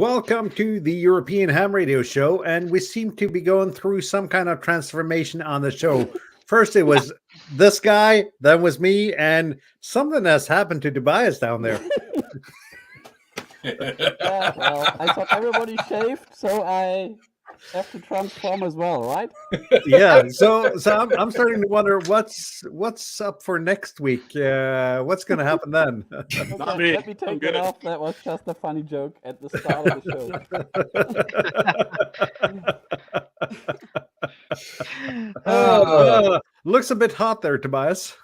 Welcome to the European Ham Radio Show, and we seem to be going through some kind of transformation on the show. First, it was this guy, then was me, and something has happened to Tobias down there. Yeah, well, I thought everybody shaved, so I have to transform as well, right? Yeah, so I'm starting to wonder what's up for next week. What's going to happen then? Okay, me. let me take that off. That was just a funny joke at the start of the show. Looks a bit hot there, Tobias.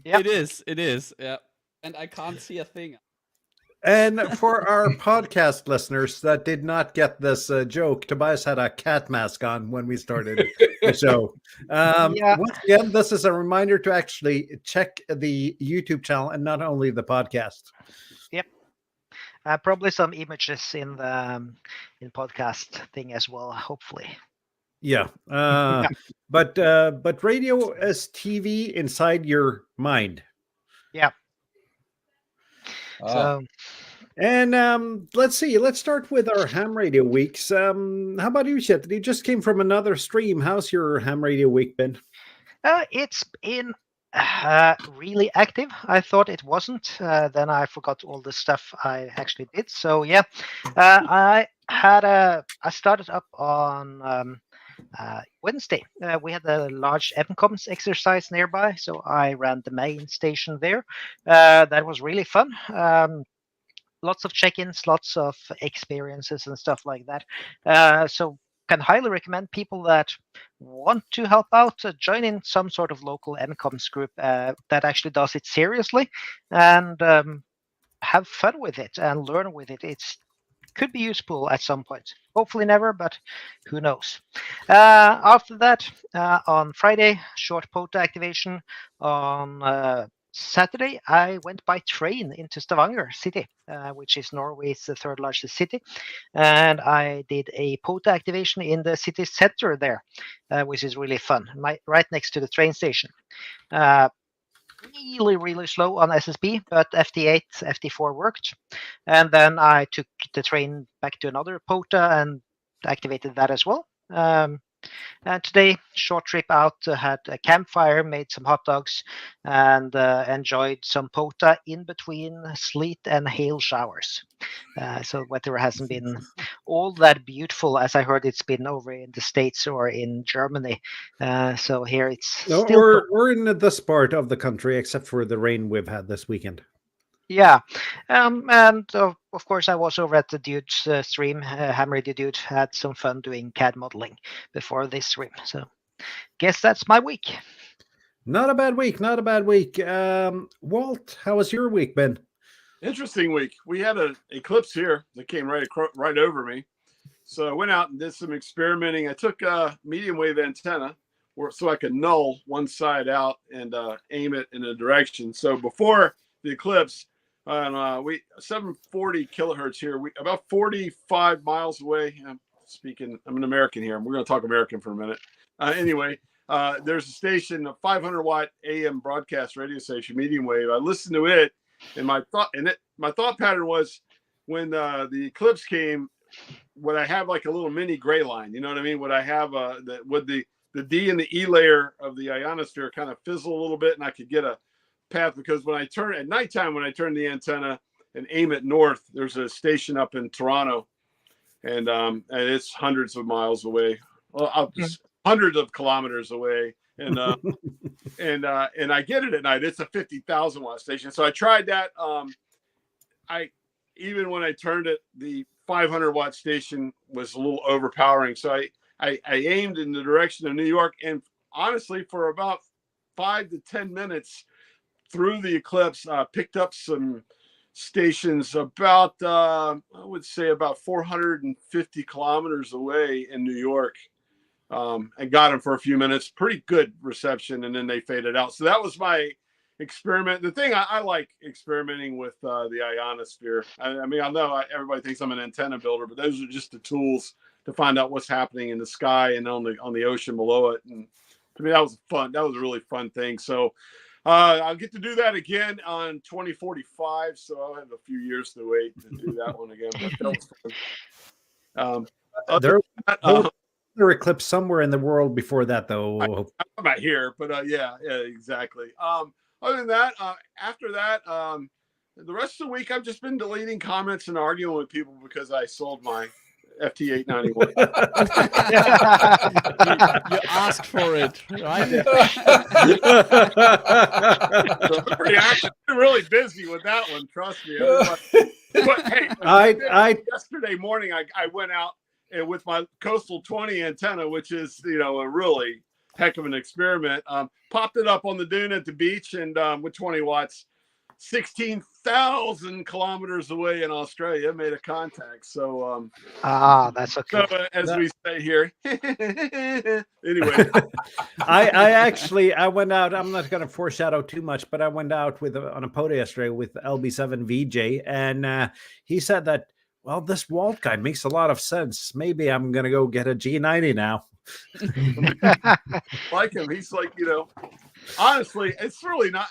Yep. It is. Yeah, and I can't see a thing. And for our podcast listeners that did not get this joke, Tobias had a cat mask on when we started the show. Once again, this is a reminder to actually check the YouTube channel and not only the podcast. Yep. Probably some images in the podcast thing as well, hopefully. Yeah. But radio is TV inside your mind. Yeah. So, and let's see. Let's start with our ham radio weeks. How about you, Chet? You just came from another stream. How's your ham radio week been? it's been really active. I thought it wasn't. Then I forgot all the stuff I actually did. So yeah, I started up on Wednesday. We had a large MCOMS exercise nearby, so I ran the main station there. That was really fun. Lots of check-ins, lots of experiences and stuff like that. So can highly recommend people that want to help out join in some sort of local MCOMS group that actually does it seriously and have fun with it and learn with it. It's could be useful at some point. Hopefully never, but who knows. After that, on Friday, short POTA activation. On Saturday, I went by train into Stavanger city, which is Norway's third largest city. And I did a POTA activation in the city center there, which is really fun, right next to the train station. Really slow on SSB, but FT8, FT4 worked. And then I took the train back to another POTA and activated that as well. And today, short trip out, had a campfire, made some hot dogs, and enjoyed some POTA in between sleet and hail showers. So weather hasn't been all that beautiful as I heard it's been over in the States or in Germany. So here it's still... We're in this part of the country, except for the rain we've had this weekend. Yeah, and of course I was over at the Dude's stream. Ham Radio Dude had some fun doing CAD modeling before this stream. So guess that's my week. Not a bad week, not a bad week. Walt, how has your week been? Interesting week. We had an eclipse here that came right over me. So I went out and did some experimenting. I took a medium wave antenna so I could null one side out and aim it in a direction. So before the eclipse, we 740 kilohertz here. We about 45 miles away. I'm an American here. We're going to talk American for a minute. Anyway, there's a station, a 500 watt AM broadcast radio station, medium wave. I listened to it, and my thought pattern was when the eclipse came, would I have like a little mini gray line? You know what I mean? Would I have would the D and the E layer of the ionosphere kind of fizzle a little bit, and I could get a path? Because when I turn at nighttime, when I turn the antenna and aim it north, there's a station up in Toronto, and it's hundreds of miles away, hundreds of kilometers away, and and I get it at night. It's a 50,000 watt station, so I tried that. Even when I turned it, the 500 watt station was a little overpowering, so I aimed in the direction of New York, and honestly, for about 5 to 10 minutes through the eclipse, picked up some stations about, I would say about 450 kilometers away in New York. And got them for a few minutes, pretty good reception, and then they faded out. So that was my experiment. The thing I like experimenting with the ionosphere. I mean, I know everybody thinks I'm an antenna builder, but those are just the tools to find out what's happening in the sky and on the ocean below it. And to me, that was fun. That was a really fun thing. So I'll get to do that again on 2045, so I'll have a few years to wait to do that one again. But that was fun. There's another eclipse somewhere in the world before that, though. I'm not here, but yeah, exactly. Other than that, after that, the rest of the week I've just been deleting comments and arguing with people because I sold my FT891. You asked for it, right? So I'm really busy with that one. Trust me. But hey, yesterday morning I went out with my Coastal 20 antenna, which is a really heck of an experiment. Popped it up on the dune at the beach, and with 20 watts, 16,000 kilometers away in Australia, made a contact. So that's okay. So as we say here, anyway. I went out. I'm not going to foreshadow too much, but I went out on a photo yesterday with LB7 VJ, and he said that, well, this Walt guy makes a lot of sense. Maybe I'm going to go get a G90 now. Like him, he's like, honestly, it's really not.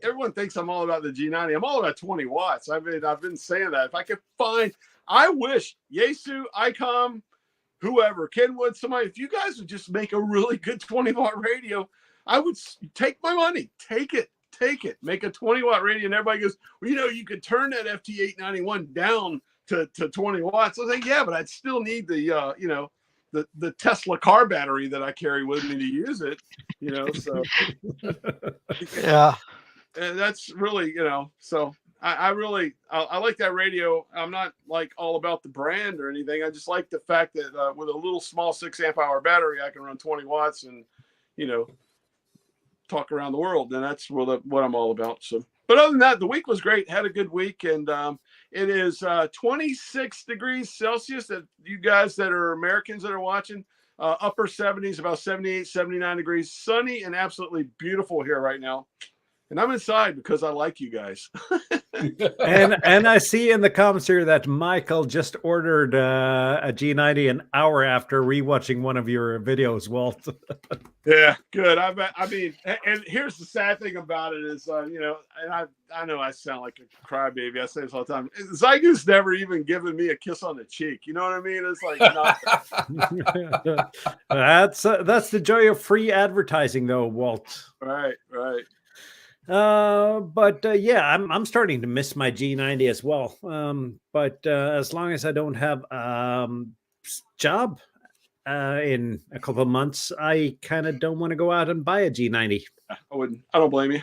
Everyone thinks I'm all about the G90. I'm all about 20 watts. I've been saying that. If I could find, I wish Yaesu, ICOM, whoever, Kenwood, somebody, if you guys would just make a really good 20-watt radio, I would take my money. Take it. Make a 20-watt radio. And everybody goes, well, you could turn that FT891 down to 20 watts. I was like, yeah, but I'd still need the the Tesla car battery that I carry with me to use it, so yeah. And that's really, so I really like that radio. I'm not like all about the brand or anything. I just like the fact that with a little small 6 amp hour battery, I can run 20 watts and, talk around the world. And that's what I'm all about. So, but other than that, the week was great. Had a good week. And it is 26 degrees Celsius that you guys that are Americans that are watching, upper 70s, about 78, 79 degrees, sunny and absolutely beautiful here right now. And I'm inside because I like you guys. and I see in the comments here that Michael just ordered a G90 an hour after rewatching one of your videos, Walt. Yeah, good. I mean, and here's the sad thing about it is, and I know I sound like a crybaby. I say this all the time. Zygo's never even given me a kiss on the cheek. You know what I mean? It's like that's the joy of free advertising, though, Walt. Right. But yeah, I'm starting to miss my G90 as well. But as long as I don't have job in a couple of months, I kind of don't want to go out and buy a G90. I don't blame you.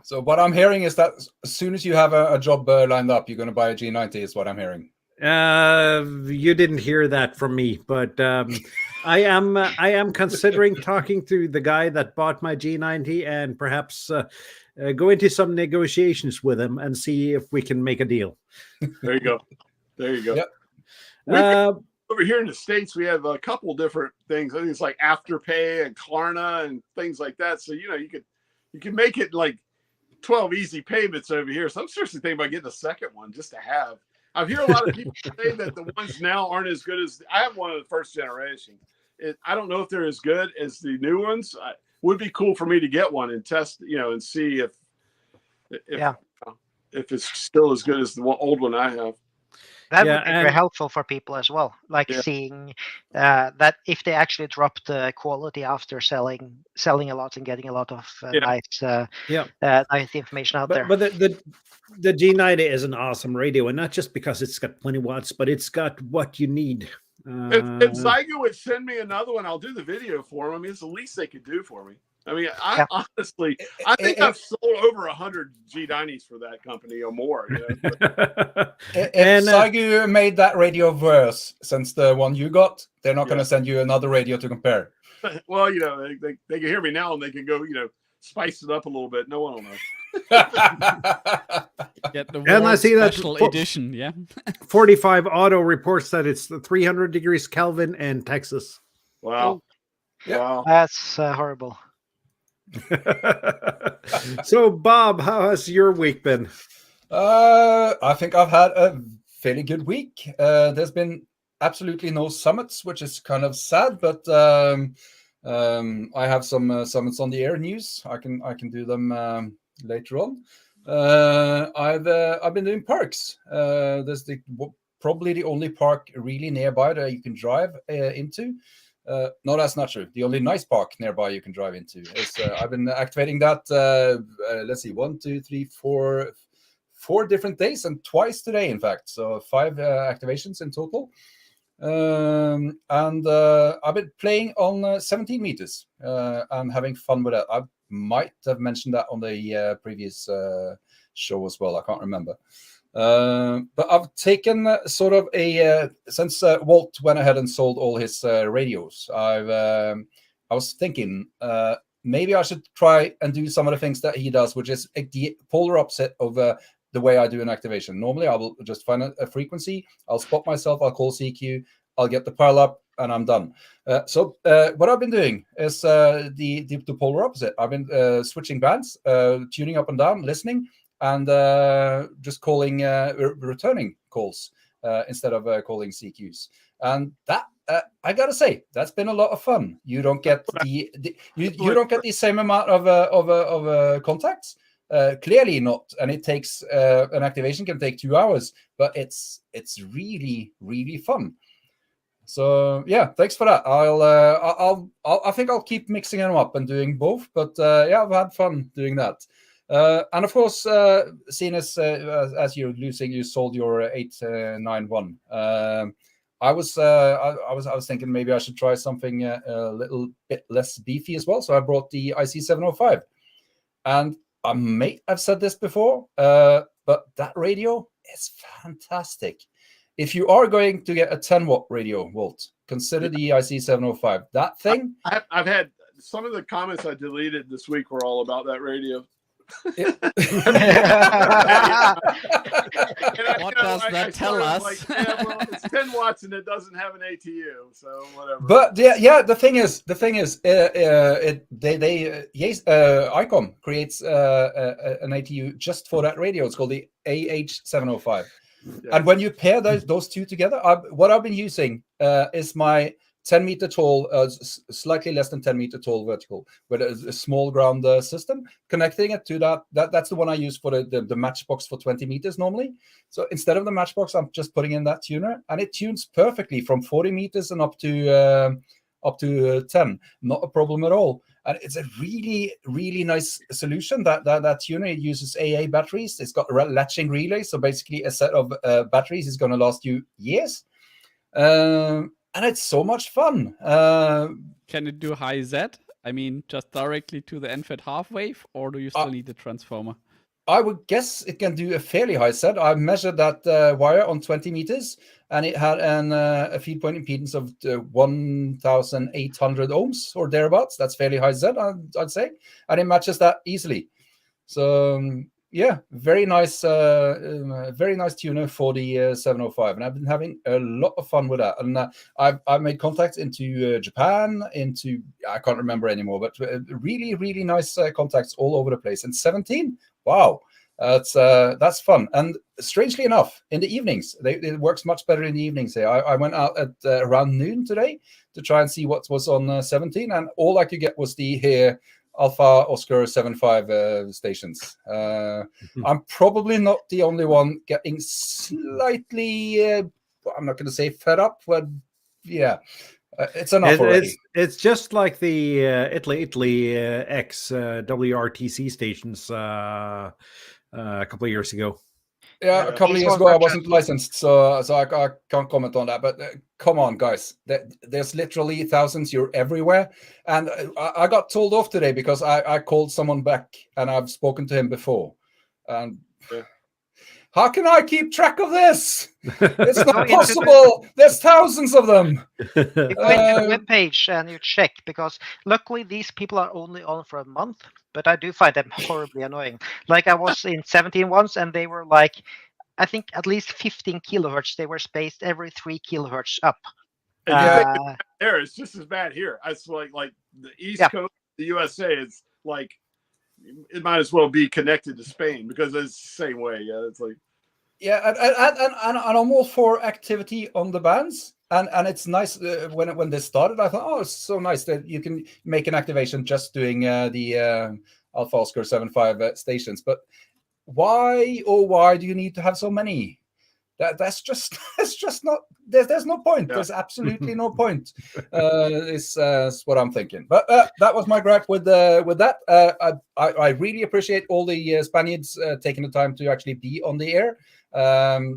So what I'm hearing is that as soon as you have a job lined up, you're going to buy a G90 is what I'm hearing. You didn't hear that from me, but I am considering talking to the guy that bought my G90 and perhaps go into some negotiations with him and see if we can make a deal. There you go. Yep. Over here in the States, we have a couple different things. I think it's like Afterpay and Klarna and things like that. So you can make it like 12 easy payments over here. So I'm seriously thinking about getting a second one just to have. I hear a lot of people say that the ones now aren't as good as I have one of the first generation. I don't know if they're as good as the new ones. It would be cool for me to get one and test, and see if it's still as good as the old one I have. That would be very helpful for people as well, seeing that if they actually drop the quality after selling a lot and getting a lot of nice information out there. But the G90 is an awesome radio, and not just because it's got 20 watts, but it's got what you need. If Zygo would send me another one, I'll do the video for them. I mean, it's the least they could do for me. I mean, honestly, I think I've sold over 100 G90s for that company or more. If Zygo made that radio worse since the one you got, they're not going to send you another radio to compare. Well, they can hear me now and they can go, spice it up a little bit. No one will know. Get the and I see special that edition, yeah. 45 Auto reports that it's 300 degrees Kelvin in Texas. Wow. Wow. That's horrible. So, Bob, how has your week been? I think I've had a fairly good week. There's been absolutely no summits, which is kind of sad, but I have some summits on the air news. I can do them later on. I've been doing parks. There's probably the only park really nearby that you can drive into. No, that's not true. The only nice park nearby you can drive into is I've been activating that. Let's see, 1, 2, 3, 4 different days, and twice today, in fact. So 5 activations in total. And I've been playing on 17 meters and having fun with it. I might have mentioned that on the previous show as well. I can't remember. But I've taken sort of since Walt went ahead and sold all his radios, I was thinking maybe I should try and do some of the things that he does, which is the polar opposite of the way I do an activation. Normally, I will just find a frequency, I'll spot myself, I'll call CQ, I'll get the pile up, and I'm done. So what I've been doing is the polar opposite. I've been switching bands, tuning up and down, listening, and just calling returning calls instead of calling CQs. And that I gotta say, that's been a lot of fun. You don't get you don't get the same amount of contacts. Clearly not, and it takes an activation can take 2 hours, but it's really fun. So yeah, thanks for that. I think I'll keep mixing them up and doing both. But yeah, I've had fun doing that. And of course, seeing as you sold your 891. I was thinking maybe I should try something a little bit less beefy as well. So I brought the IC705, and I may have said this before, but that radio is fantastic. If you are going to get a 10-watt radio, Walt, consider the IC705. That thing. I've had some of the comments I deleted this week were all about that radio. What does that tell us? Like, yeah, well, it's 10 watts and it doesn't have an ATU, so whatever. But yeah, the thing is, ICOM creates an ATU just for that radio. It's called the AH705. Yeah. And when you pair those two together, what I've been using is my 10 meter tall, slightly less than 10 meter tall vertical with a small ground system, connecting it to that's the one I use for the matchbox for 20 meters normally. So instead of the matchbox, I'm just putting in that tuner, and it tunes perfectly from 40 meters and up to 10. Not a problem at all. And it's a really nice solution. That tuner, it uses AA batteries. It's got a latching relay, so basically a set of batteries is going to last you years. And it's so much fun. Can it do high Z? I mean, just directly to the NFET half wave, or do you still need the transformer? I would guess it can do a fairly high Z. I measured that wire on 20 meters, and it had a feed point impedance of 1,800 ohms or thereabouts. That's fairly high Z, I'd say, and it matches that easily. So yeah, very nice tuner for the 705, and I've been having a lot of fun with that. And I've made contacts into Japan, I can't remember anymore, but really nice contacts all over the place. And 17, wow, that's fun. And strangely enough, in the evenings, it works much better in the evenings here. I went out at around noon today to try and see what was on 17, and all I could get was the Alpha Oscar 75 stations. I'm probably not the only one getting slightly, I'm not going to say fed up, but yeah, it's enough already. It's just like the liiiittle X WRTC stations a couple of years ago. Yeah, a couple of years ago I wasn't licensed, so I can't comment on that. But come on, guys, there's literally thousands. You're everywhere, and I got told off today because I called someone back, and I've spoken to him before. And how can I keep track of this? It's not possible. There's thousands of them. You go into the webpage and you check, because luckily these people are only on for a month, but I do find them horribly annoying. Like I was in 17 once, and they were like, I think at least 15 kilohertz. They were spaced every 3 kilohertz up. There, it's just as bad here. It's like the East Coast of the USA is like, it might as well be connected to Spain because it's the same way. Yeah, it's like. Yeah, and I'm all for activity on the bands, and it's nice when this started. I thought, oh, it's so nice that you can make an activation just doing the Alpha Oscar 75 stations. But why do you need to have so many? That's just not there's no point. Yeah. There's absolutely no point. Is what I'm thinking. But that was my gripe with that. I really appreciate all the Spaniards taking the time to actually be on the air.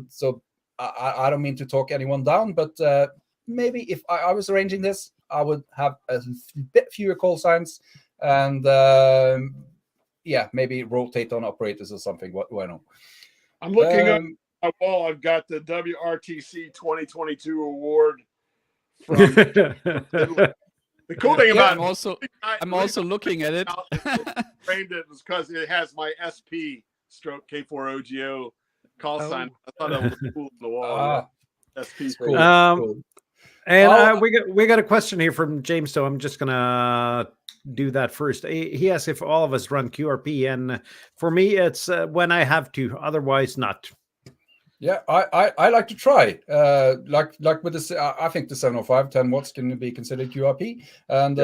So I don't mean to talk anyone down, but maybe if I was arranging this, I would have a bit fewer call signs and yeah, maybe rotate on operators or something. Why not? I'm looking up my wall. I've got the WRTC 2022 award from Italy. The cool thing about I'm also looking at it. Framed it was because it has my SP stroke K4OGO call sign. I thought that was cool on the wall. SP. Cool. Cool. And we got a question here from James, so I'm just gonna do that first. He asks if all of us run QRP, and for me, it's when I have to. Otherwise, not. Yeah, I like to try. Like with this, I think the 705 10 watts can be considered QRP, and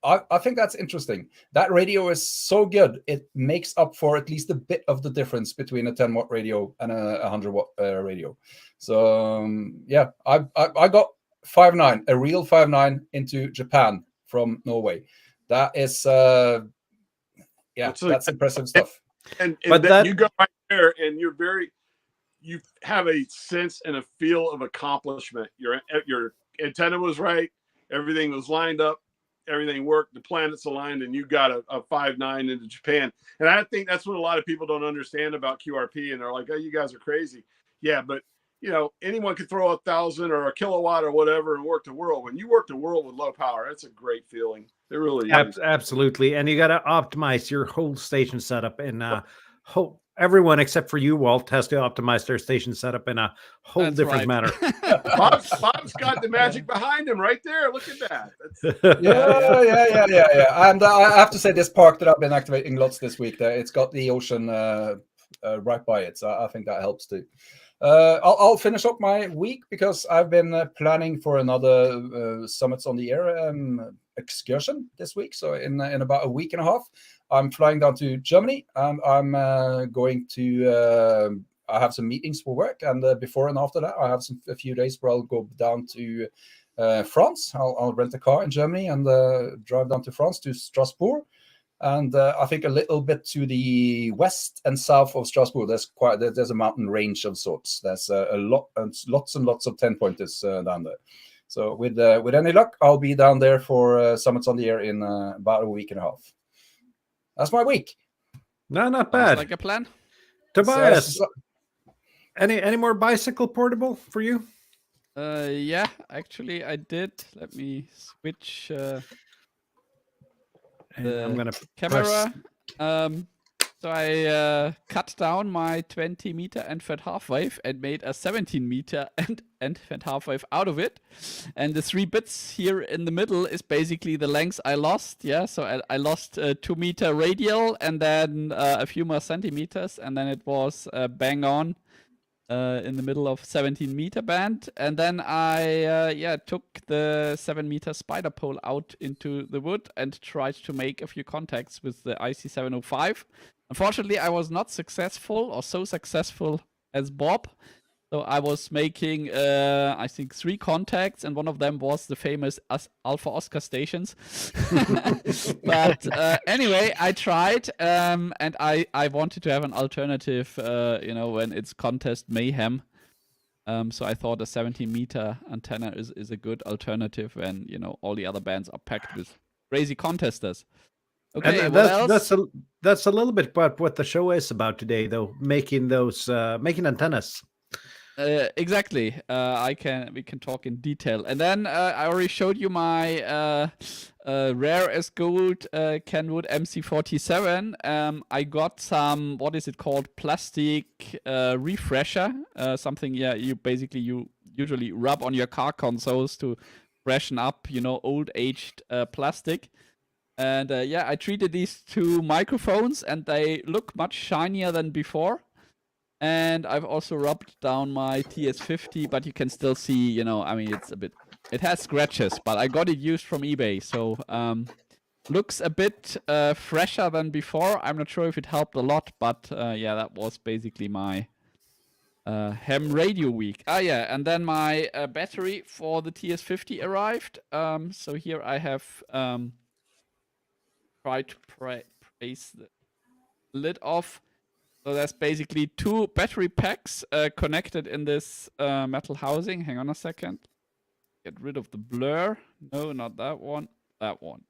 I think that's interesting. That radio is so good; it makes up for at least a bit of the difference between a 10 watt radio and a 100 watt radio. So yeah, I got 5.9, a real 5.9 into Japan from Norway. That is that's impressive stuff. And that you go right there, and you have a sense and a feel of accomplishment. Your antenna was right, everything was lined up, everything worked, the planets aligned, and you got a 5.9 into Japan. And I think that's what a lot of people don't understand about QRP, and they're like, "Oh, you guys are crazy." Yeah, but anyone can throw 1,000 or a kilowatt or whatever and work the world. When you work the world with low power, that's a great feeling. It really is. Absolutely. And you got to optimize your whole station setup in everyone except for you, Walt, has to optimize their station setup in a whole different manner. Bob's got the magic behind him right there. Look at that. Yeah. And I have to say, this park that I've been activating lots this week, it's got the ocean right by it. So I think that helps too. I'll finish up my week because I've been planning for another Summits on the Air excursion this week. So in about a week and a half, I'm flying down to Germany, and I'm going to. I have some meetings for work, and before and after that, I have a few days where I'll go down to France. I'll rent a car in Germany and drive down to France to Strasbourg. And I think a little bit to the west and south of Strasbourg, there's a mountain range of sorts. There's lots and lots of 10-pointers down there. So with any luck, I'll be down there for Summits on the Air in about a week and a half. That's my week. No, not bad. Sounds like a plan. Tobias, any more bicycle portable for you? Yeah, actually I did. Let me switch. I'm gonna camera. So I cut down my 20-meter end-fed half wave and made a 17-meter end-fed half wave out of it. And the 3 bits here in the middle is basically the length I lost. Yeah, so I lost 2-meter radial and then a few more centimeters, and then it was bang on in the middle of 17-meter band. And then I took the 7-meter spider pole out into the wood and tried to make a few contacts with the IC705. Unfortunately, I was not successful or so successful as Bob. So I was making, I think, 3 contacts, and one of them was the famous Alpha Oscar stations. But anyway, I tried, and I wanted to have an alternative, when it's contest mayhem. So I thought a 17-meter antenna is a good alternative, and all the other bands are packed with crazy contesters. Okay, and that's a little bit about what the show is about today, though, making antennas. Exactly. We can talk in detail. And then I already showed you my rare as gold Kenwood MC47. I got some, what is it called, plastic refresher, something you usually rub on your car consoles to freshen up old aged plastic. And I treated these 2 microphones, and they look much shinier than before. And I've also rubbed down my TS50, but you can still see, you know, I mean, it's a bit, it has scratches, but I got it used from eBay. So looks a bit fresher than before. I'm not sure if it helped a lot, but yeah, that was basically my ham radio week. Ah, yeah, and then my battery for the TS50 arrived. So here I have tried to place the lid off. So there's basically 2 battery packs connected in this metal housing. Hang on a second. Get rid of the blur. No, not that one. That one.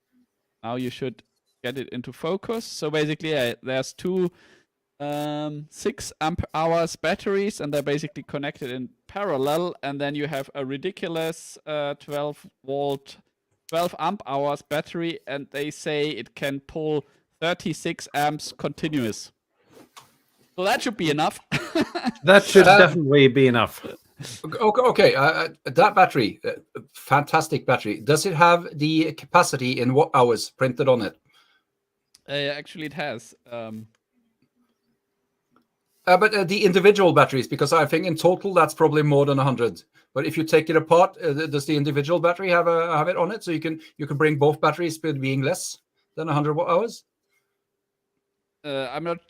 Now you should get it into focus. So basically, there's 2 6 amp hours batteries, and they're basically connected in parallel. And then you have a ridiculous 12 volt, 12 amp hours battery, and they say it can pull 36 amps continuous. So that should be enough. That should definitely be enough. Okay. That battery, fantastic battery. Does it have the capacity in watt hours printed on it? Actually, it has. But the individual batteries, because I think in total that's probably more than 100. But if you take it apart, does the individual battery have it on it? So you can bring both batteries being less than 100 watt hours? I'm not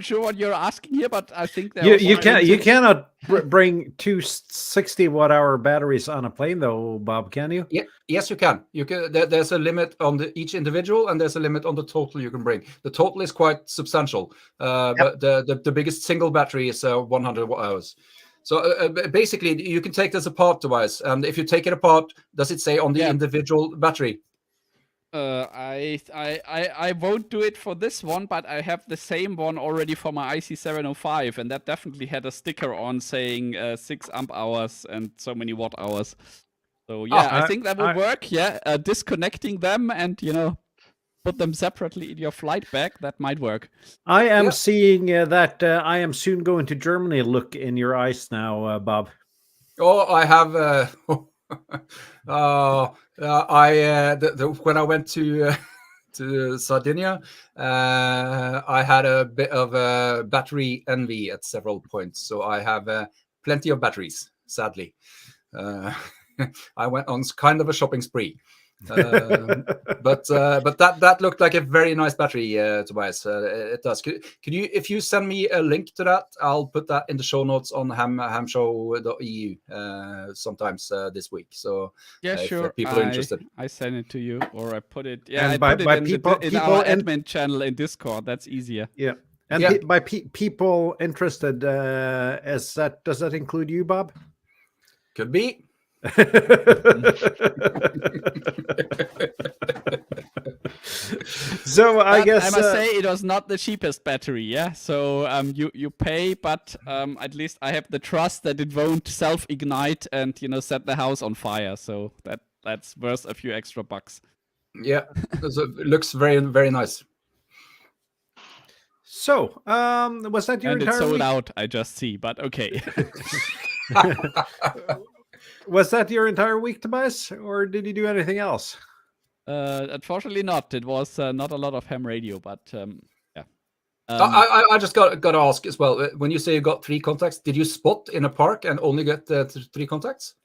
sure what you're asking here, but I think you cannot bring 2 60 watt hour batteries on a plane, though, Bob. Can you? Yeah, yes, you can. You can. There's a limit on each individual, and there's a limit on the total you can bring. The total is quite substantial, but the biggest single battery is 100 watt hours. So basically, you can take this apart, Tobias. And if you take it apart, does it say on the individual battery? I won't do it for this one, but I have the same one already for my IC705, and that definitely had a sticker on saying 6 amp hours and so many watt hours. So yeah, I think that would work. Yeah, disconnecting them and put them separately in your flight bag, that might work. I am seeing that I am soon going to Germany. Look in your eyes now, Bob. Oh, I have. When I went to Sardinia, I had a bit of battery envy at several points. So I have plenty of batteries. Sadly, I went on kind of a shopping spree. But that looked like a very nice battery, Tobias. It does. Could you, if you send me a link to that, I'll put that in the show notes on hamshow.eu sometimes this week. So yeah, sure. If people are interested, I send it to you, or I put it. Yeah, and I put by it in, people in our admin channel in Discord. That's easier. Yeah, and by people interested, does that include you, Bob? Could be. So I guess I must say it was not the cheapest battery. Yeah, so you pay, but at least I have the trust that it won't self-ignite and set the house on fire. So that's worth a few extra bucks. Yeah, it looks very, very nice. So was that your and entire it's sold week? out? I just see, but okay. Was that your entire week, Tobias, or did you do anything else? Unfortunately not. It was not a lot of ham radio, but yeah. I just got to ask as well. When you say you got 3 contacts, did you spot in a park and only get 3 contacts?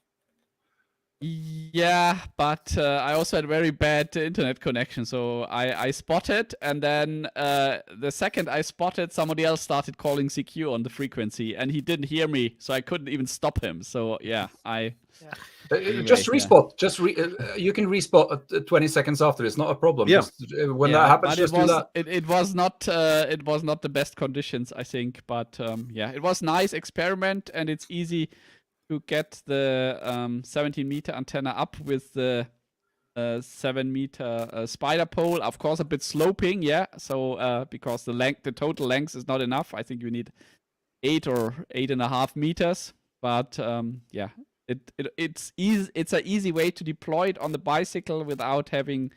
Yeah, but I also had very bad internet connection, so I spotted, and then the second I spotted, somebody else started calling CQ on the frequency, and he didn't hear me, so I couldn't even stop him. So yeah, anyway, just respot. You can respot 20 seconds after. It's not a problem. Yeah. When that happens, just do that. It was not the best conditions, I think, but yeah, it was nice experiment, and it's easy to get the 17-meter antenna up with the 7-meter spider pole. Of course, a bit sloping, yeah. So because the total length is not enough, I think you need 8 or 8.5 meters. But yeah, it's easy. It's an easy way to deploy it on the bicycle without having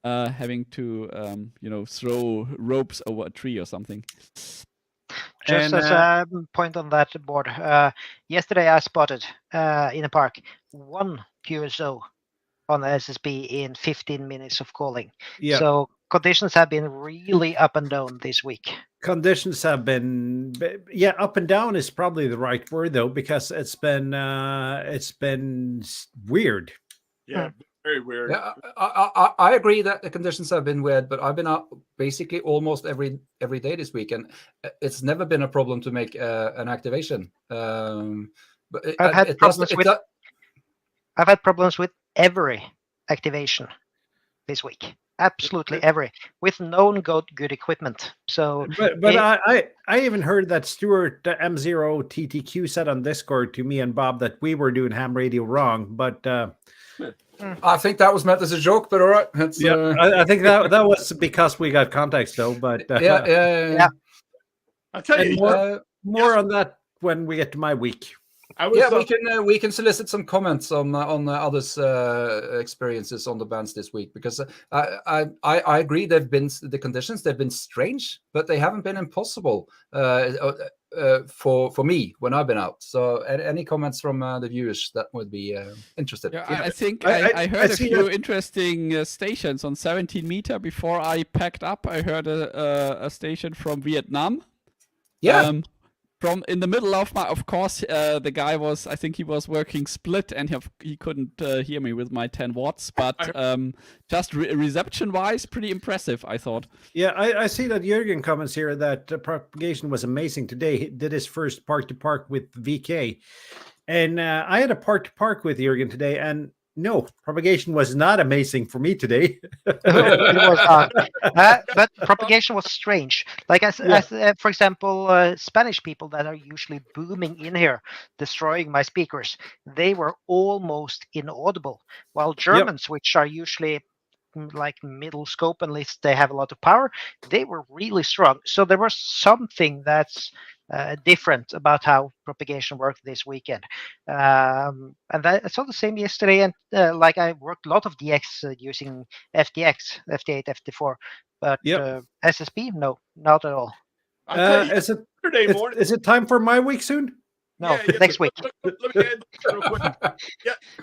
to throw ropes over a tree or something. Just as a point on that board, yesterday I spotted in a park 1 QSO on the SSB in 15 minutes of calling. Yeah. So conditions have been really up and down this week. Conditions have been, up and down is probably the right word though, because it's been weird. Yeah, very weird. Yeah, I agree that the conditions have been weird, but I've been out basically almost every day this week, and it's never been a problem to make an activation. But I've had problems with every activation this week. Absolutely every, with known good equipment. So, but I even heard that Stuart M0TTQ said on Discord to me and Bob that we were doing ham radio wrong, but I think that was meant as a joke. But all right, that's, I think that was because we got context though. But yeah. I'll tell you more on that when we get to my week. We can solicit some comments on others' experiences on the bands this week, because I agree the conditions they've been strange, but they haven't been impossible for me when I've been out. So any comments from the viewers that would be interested? Yeah, I think I heard a few interesting stations on 17 meter before I packed up. I heard a station from Vietnam. Yeah. From in the middle of course, the guy was, I think he was working split, and he couldn't hear me with my 10 watts, but just reception wise, pretty impressive, I thought. Yeah, I see that Jürgen comments here that Propagation was amazing today. He did his first park to park with VK, and I had a park to park with Jürgen today, and no, Propagation was not amazing for me today. It was not. But Propagation was strange. Like, for example, Spanish people that are usually booming in here, destroying my speakers, they were almost inaudible. While Germans, which are usually like middle scope, unless they have a lot of power, they were really strong. So there was something that's different about how Propagation worked this weekend. And I saw the same yesterday, and like I worked a lot of DX using FTX, FT8, FT4, but SSP, no, not at all. Is it time for my week soon? No, next week. Let me add real quick.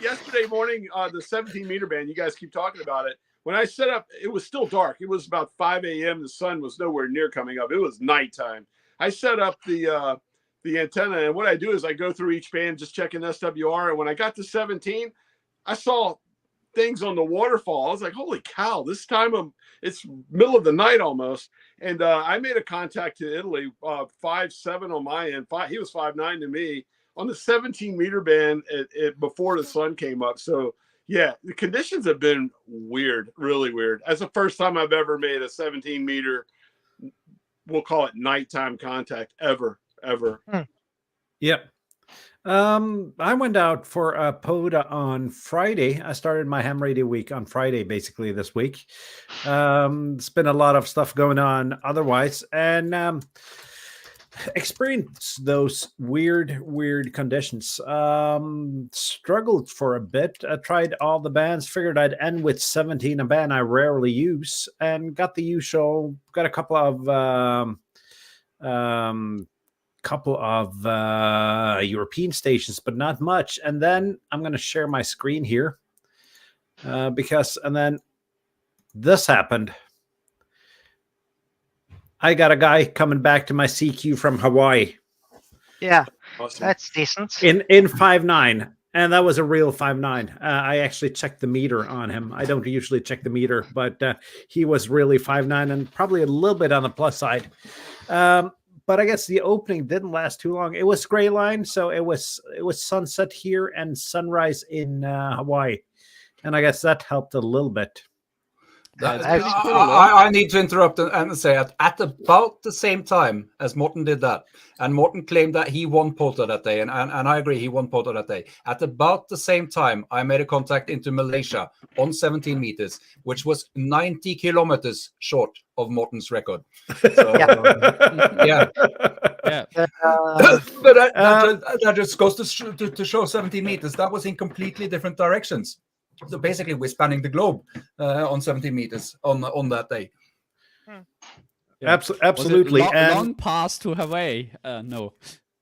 Yesterday morning, the 17 meter band, you guys keep talking about it. When I set up, it was still dark. It was about 5 a.m. The sun was nowhere near coming up. It was nighttime. I set up the antenna, and what I do is I go through each band just checking SWR. And when I got to 17, I saw things on the waterfall. I was like, "Holy cow! This time it's middle of the night almost." And I made a contact to Italy, 5'7" on my end. He was 5'9" to me on the 17 meter band before the sun came up. So yeah, the conditions have been weird, really weird. That's the first time I've ever made a 17 meter. We'll call it nighttime contact ever. Yep. I went out for a PODA on Friday. I started my ham radio week on Friday, basically this week. It's been a lot of stuff going on otherwise, and experienced those weird conditions. Struggled for a bit. I tried all the bands, figured I'd end with 17, a band I rarely use, and got the usual, got a couple of European stations, but not much. And then I'm going to share my screen here and then this happened. I got a guy coming back to my CQ from Hawaii. Yeah, awesome. That's decent. In 5.9, and that was a real 5.9. I actually checked the meter on him. I don't usually check the meter, but he was really 5.9 and probably a little bit on the plus side. But I guess the opening didn't last too long. It was gray line, so it was sunset here and sunrise in Hawaii, and I guess that helped a little bit. I need to interrupt and say at about the same time as Morten did that, and Morten claimed that he won Porter that day, and I agree, he won Porter that day. At about the same time, I made a contact into Malaysia on 17 meters, which was 90 kilometers short of Morten's record. So, yeah. But that just goes to show 17 meters. That was in completely different directions. So basically, we're spanning the globe on 17 meters on that day. Yeah. Absolutely. Was it long pass to Hawaii? No,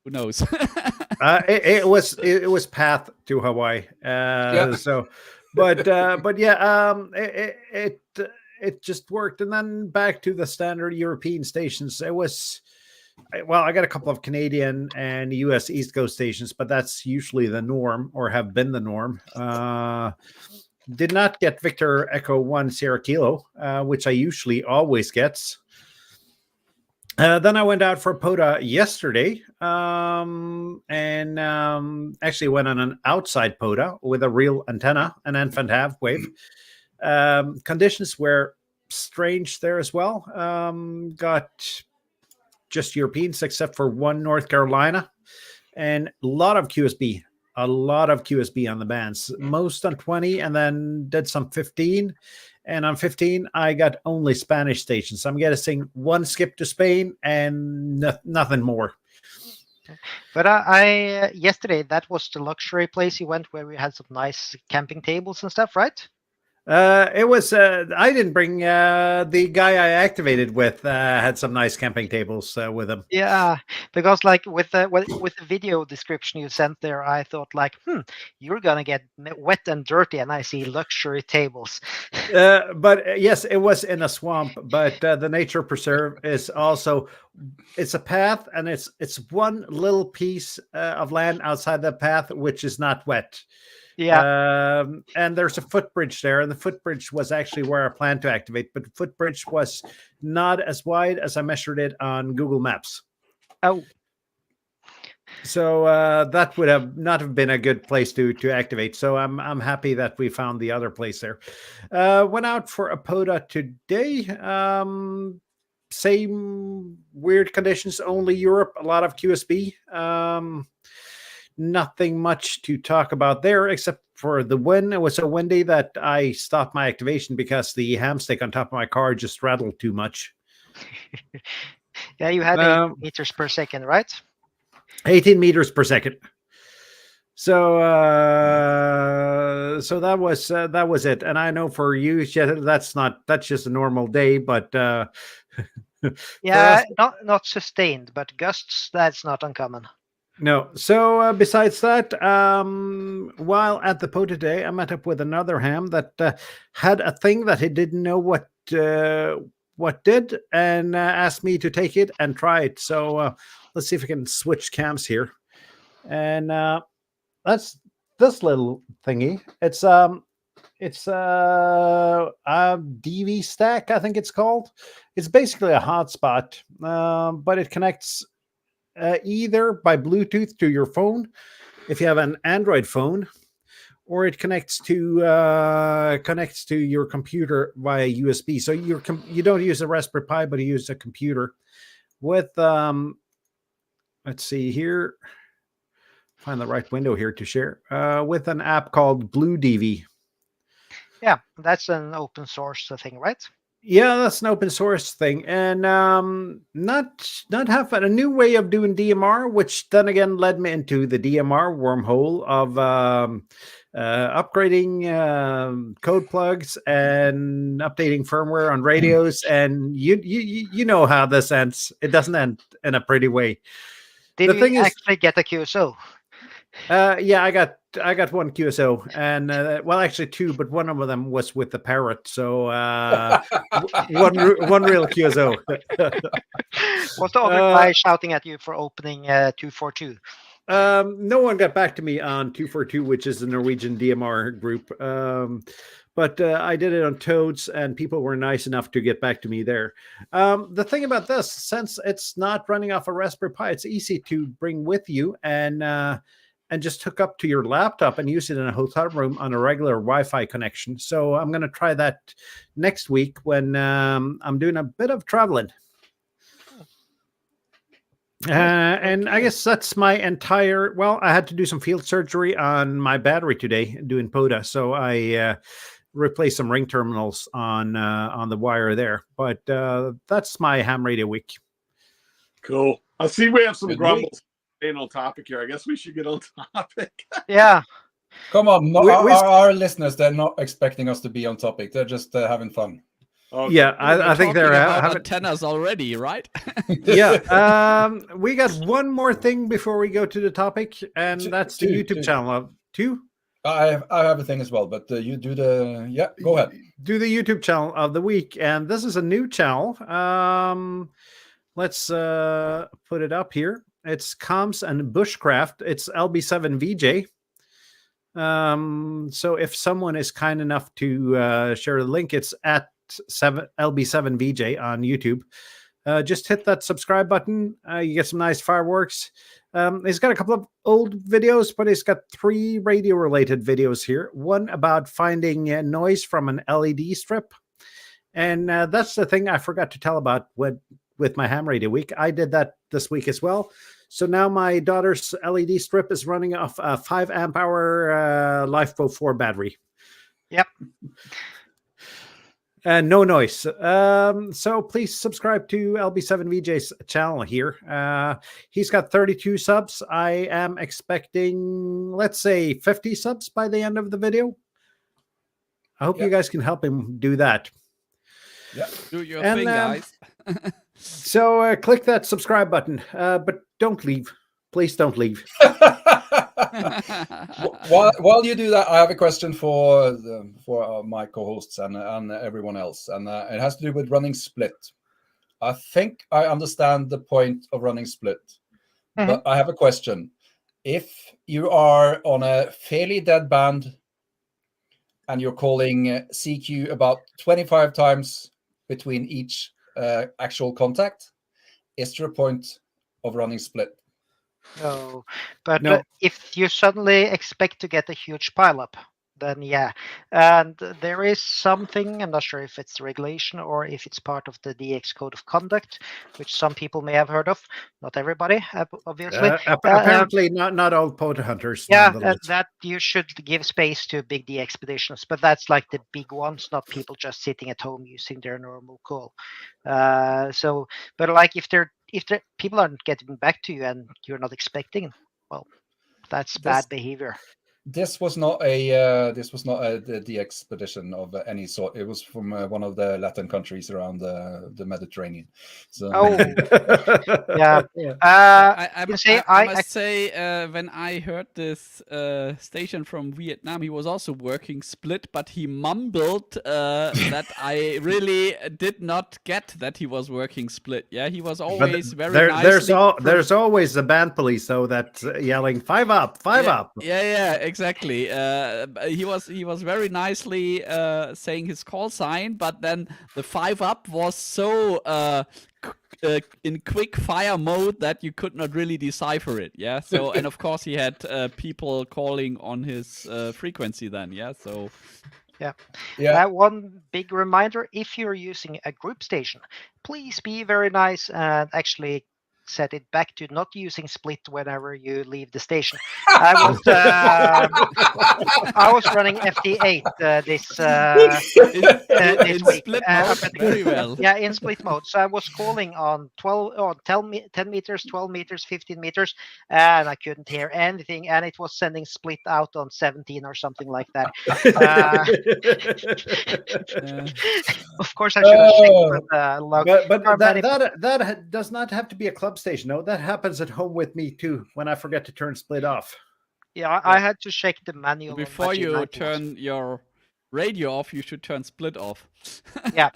who knows? It was path to Hawaii. So, but yeah, it just worked. And then back to the standard European stations. It was, well, I got a couple of Canadian and US East Coast stations, but that's usually the norm, or have been the norm. Did not get Victor Echo 1 Sierra Kilo, which I usually always get. Then I went out for POTA yesterday, and actually went on an outside POTA with a real antenna, an infant half wave. Conditions were strange there as well. Got just Europeans except for one North Carolina, and a lot of QSB on the bands, most on 20, and then did some 15. And on 15, I got only Spanish stations. I'm guessing one skip to Spain and nothing more. But I yesterday, that was the luxury place you went where we had some nice camping tables and stuff, right? It was, I didn't bring, the guy I activated with had some nice camping tables with him. Yeah, because like with the video description you sent there, I thought like, you're gonna get wet and dirty, and I see luxury tables. But yes, it was in a swamp, but the nature preserve is also, it's a path, and it's one little piece of land outside the path which is not wet. Yeah. And there's a footbridge there, and the footbridge was actually where I planned to activate, but the footbridge was not as wide as I measured it on Google Maps. Oh. So that would have not have been a good place to activate. So I'm happy that we found the other place there. Went out for a POTA today. Same weird conditions, only Europe, a lot of QSB. Nothing much to talk about there except for the wind. It was so windy that I stopped my activation because the hamstick on top of my car just rattled too much. Yeah, you had 8 meters per second, right? 18 meters per second. So so that was it. And I know for you, that's just a normal day, but yeah, not sustained, but gusts, that's not uncommon. No. So besides that, while at the POTA today, I met up with another ham that had a thing that he didn't know what did, and asked me to take it and try it. So let's see if we can switch cams here. And that's this little thingy. It's a DV stack, I think it's called. It's basically a hotspot, but it connects either by Bluetooth to your phone if you have an Android phone, or it connects to your computer via USB. So you don't use a Raspberry Pi, but you use a computer with let's see here, find the right window here to share, with an app called BlueDV. Yeah, that's an open source thing, right? Yeah, that's an open source thing, and not half a new way of doing DMR, which then again led me into the DMR wormhole of upgrading code plugs and updating firmware on radios. And you know how this ends. It doesn't end in a pretty way. Did you actually get a QSO? Yeah, I got one QSO, and well, actually two, but one of them was with the Parrot. So one real QSO. Was the other guy shouting at you for opening 242? No one got back to me on 242, which is the Norwegian DMR group. But I did it on Toads, and people were nice enough to get back to me there. The thing about this, since it's not running off a Raspberry Pi, it's easy to bring with you and just hook up to your laptop and use it in a hotel room on a regular Wi-Fi connection. So I'm going to try that next week when I'm doing a bit of traveling. And I guess that's my entire, well, I had to do some field surgery on my battery today doing POTA. So I replaced some ring terminals on the wire there. But that's my ham radio week. Cool. I see we have some grumbles. On topic here. I guess we should get on topic. Yeah. Come on. Our listeners, they're not expecting us to be on topic. They're just having fun. Okay. Yeah, I think they're having antennas already, right? Yeah. We got one more thing before we go to the topic, and that's the YouTube channel. Two? I have a thing as well, but you do the go ahead. Do the YouTube channel of the week, and this is a new channel. Let's put it up here. It's Comms and Bushcraft. It's LB7VJ. So if someone is kind enough to share the link, it's at LB7VJ on YouTube. Just hit that subscribe button. You get some nice fireworks. He's got a couple of old videos, but he's got 3 radio-related videos here. One about finding noise from an LED strip. And that's the thing I forgot to tell about with my ham radio week. I did that this week as well. So now my daughter's LED strip is running off a 5 amp hour LifePro 4 battery. Yep. No noise. So please subscribe to LB7VJ's channel here. He's got 32 subs. I am expecting, let's say, 50 subs by the end of the video. I hope you guys can help him do that. Yeah. Do your thing, guys. So click that subscribe button, but don't leave. Please don't leave. While you do that, I have a question for my co-hosts and everyone else, and it has to do with running split. I think I understand the point of running split, but I have a question. If you are on a fairly dead band and you're calling CQ about 25 times between each actual contact, is there a point of running split? No, but No. If you suddenly expect to get a huge pileup, then yeah. And there is something, I'm not sure if it's regulation or if it's part of the DX Code of Conduct, which some people may have heard of. Not everybody, obviously. Apparently, not all poet hunters. Yeah, that you should give space to big D expeditions, but that's like the big ones, not people just sitting at home using their normal call. But like if people aren't getting back to you and you're not expecting, well, that's bad behavior. This was not a the expedition of any sort. It was from one of the Latin countries around the Mediterranean. So yeah. I must say, when I heard this station from Vietnam, he was also working split, but he mumbled that I really did not get that he was working split. Yeah, he was always very nice. There's always the band police though that's yelling 5 up, 5 up. Yeah, exactly. He was very nicely saying his call sign, but then the 5 up was so in quick fire mode that you could not really decipher it. Yeah. So and of course he had people calling on his frequency then. Yeah. So. Yeah. One big reminder: if you're using a group station, please be very nice and actually set it back to not using split whenever you leave the station. I was running FD8 this week. Split mode, very well. Yeah, in split mode. So I was calling on 10 meters, 12 meters, 15 meters, and I couldn't hear anything. And it was sending split out on 17 or something like that. Of course, I should have checked the log. But that does not have to be a club station. No, that happens at home with me too when I forget to turn split off. Yeah, I had to check the manual. Before you turn your radio off, you should turn split off. Yeah,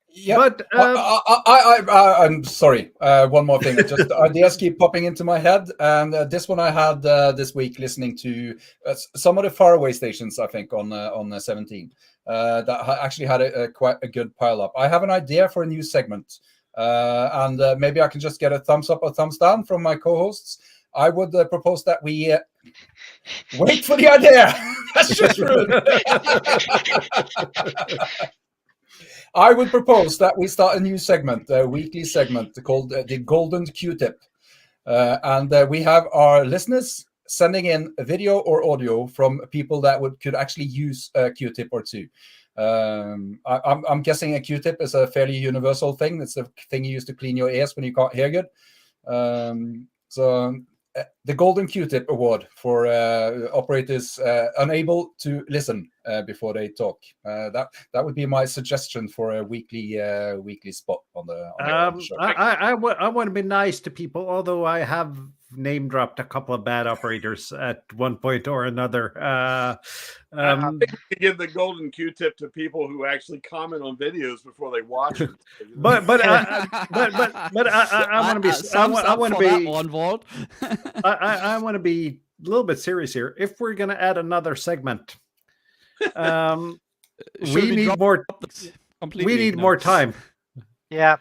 Yeah, but I'm sorry. One more thing. Just ideas keep popping into my head, and this one I had this week listening to some of the faraway stations. I think on 17 that actually had quite a good pile up. I have an idea for a new segment, and maybe I can just get a thumbs up or thumbs down from my co-hosts. I would propose that we wait for the idea. That's just rude. I would propose that we start a new segment, a weekly segment called the Golden Q-Tip. And we have our listeners sending in a video or audio from people that could actually use a Q-tip or two. I'm guessing a Q-tip is a fairly universal thing. It's the thing you use to clean your ears when you can't hear good. So the Golden Q-tip award for operators unable to listen before they talk. That would be my suggestion for a weekly spot on the show. I want to be nice to people, although I have name dropped a couple of bad operators at one point or another. I think we could give the golden Q-tip to people who actually comment on videos before they watch them. but I want to be I want to be on Walt. I want to be a little bit serious here. If we're going to add another segment, we need more. We need more time. Yeah.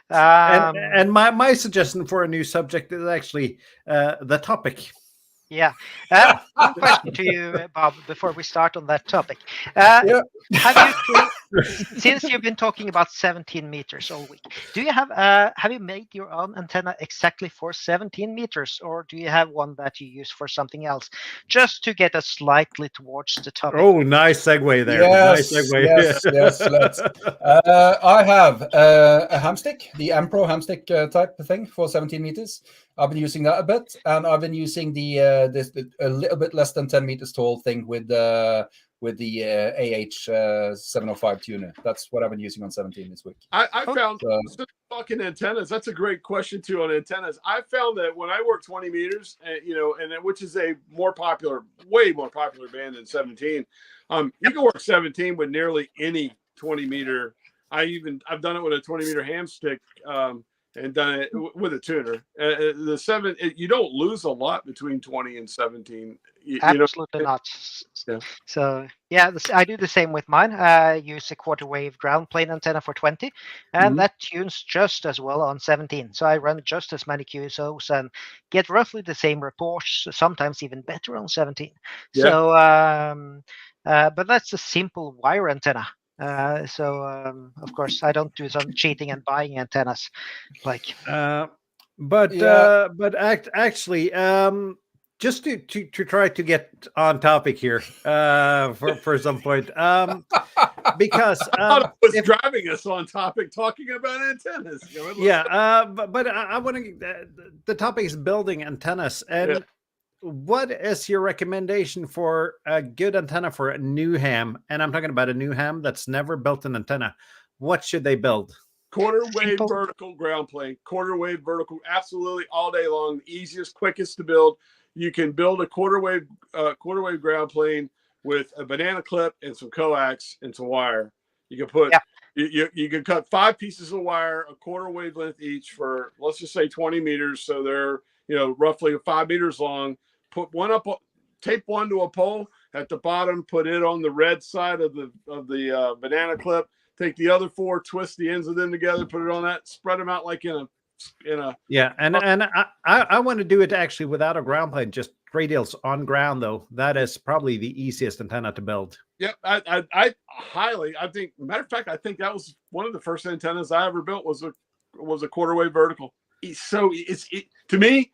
And my suggestion for a new subject is actually the topic. Yeah. One question to you, Bob, before we start on that topic. Have you, since you've been talking about 17 meters all week, do you have you made your own antenna exactly for 17 meters, or do you have one that you use for something else? Just to get us slightly towards the topic. Oh, nice segue there. Yes, nice segue. yes. Let's. I have a hamstick, the Ampro hamstick type thing for 17 meters. I've been using that a bit, and I've been using the a little bit less than 10 meters tall thing with the AH 705 tuner. That's what I've been using on 17 this week. I found fucking antennas. That's a great question too on antennas. I found that when I work 20 meters, which is a way more popular band than 17. You can work 17 with nearly any 20 meter. I've done it with a 20 meter ham stick. And done it with a tuner. You don't lose a lot between 20 and 17. Absolutely not. Yeah. So yeah, I do the same with mine. I use a quarter wave ground plane antenna for 20, and that tunes just as well on 17. So I run just as many QSOs and get roughly the same reports, sometimes even better on 17. Yeah. So, but that's a simple wire antenna. Of course, I don't do some cheating and buying antennas, like. Actually, just to try to get on topic here for some point, because I thought it was driving us on topic talking about antennas. But I want to. The topic is building antennas, and what is your recommendation for a good antenna for a new ham? And I'm talking about a new ham that's never built an antenna. What should they build? Quarter wave vertical ground plane. Quarter wave vertical, absolutely all day long. The easiest, quickest to build. You can build a quarter wave ground plane with a banana clip and some coax and some wire. You can put you can cut 5 pieces of wire, a quarter wavelength each for, let's just say 20 meters. So they're roughly 5 meters long. Put one up, tape one to a pole at the bottom, put it on the red side of the banana clip, take the other 4, twist the ends of them together, put it on that, spread them out like in a and I want to do it actually without a ground plane, just radials on ground though. That is probably the easiest antenna to build. Yep. I think, matter of fact, I think that was one of the first antennas I ever built was a quarter wave vertical. So to me,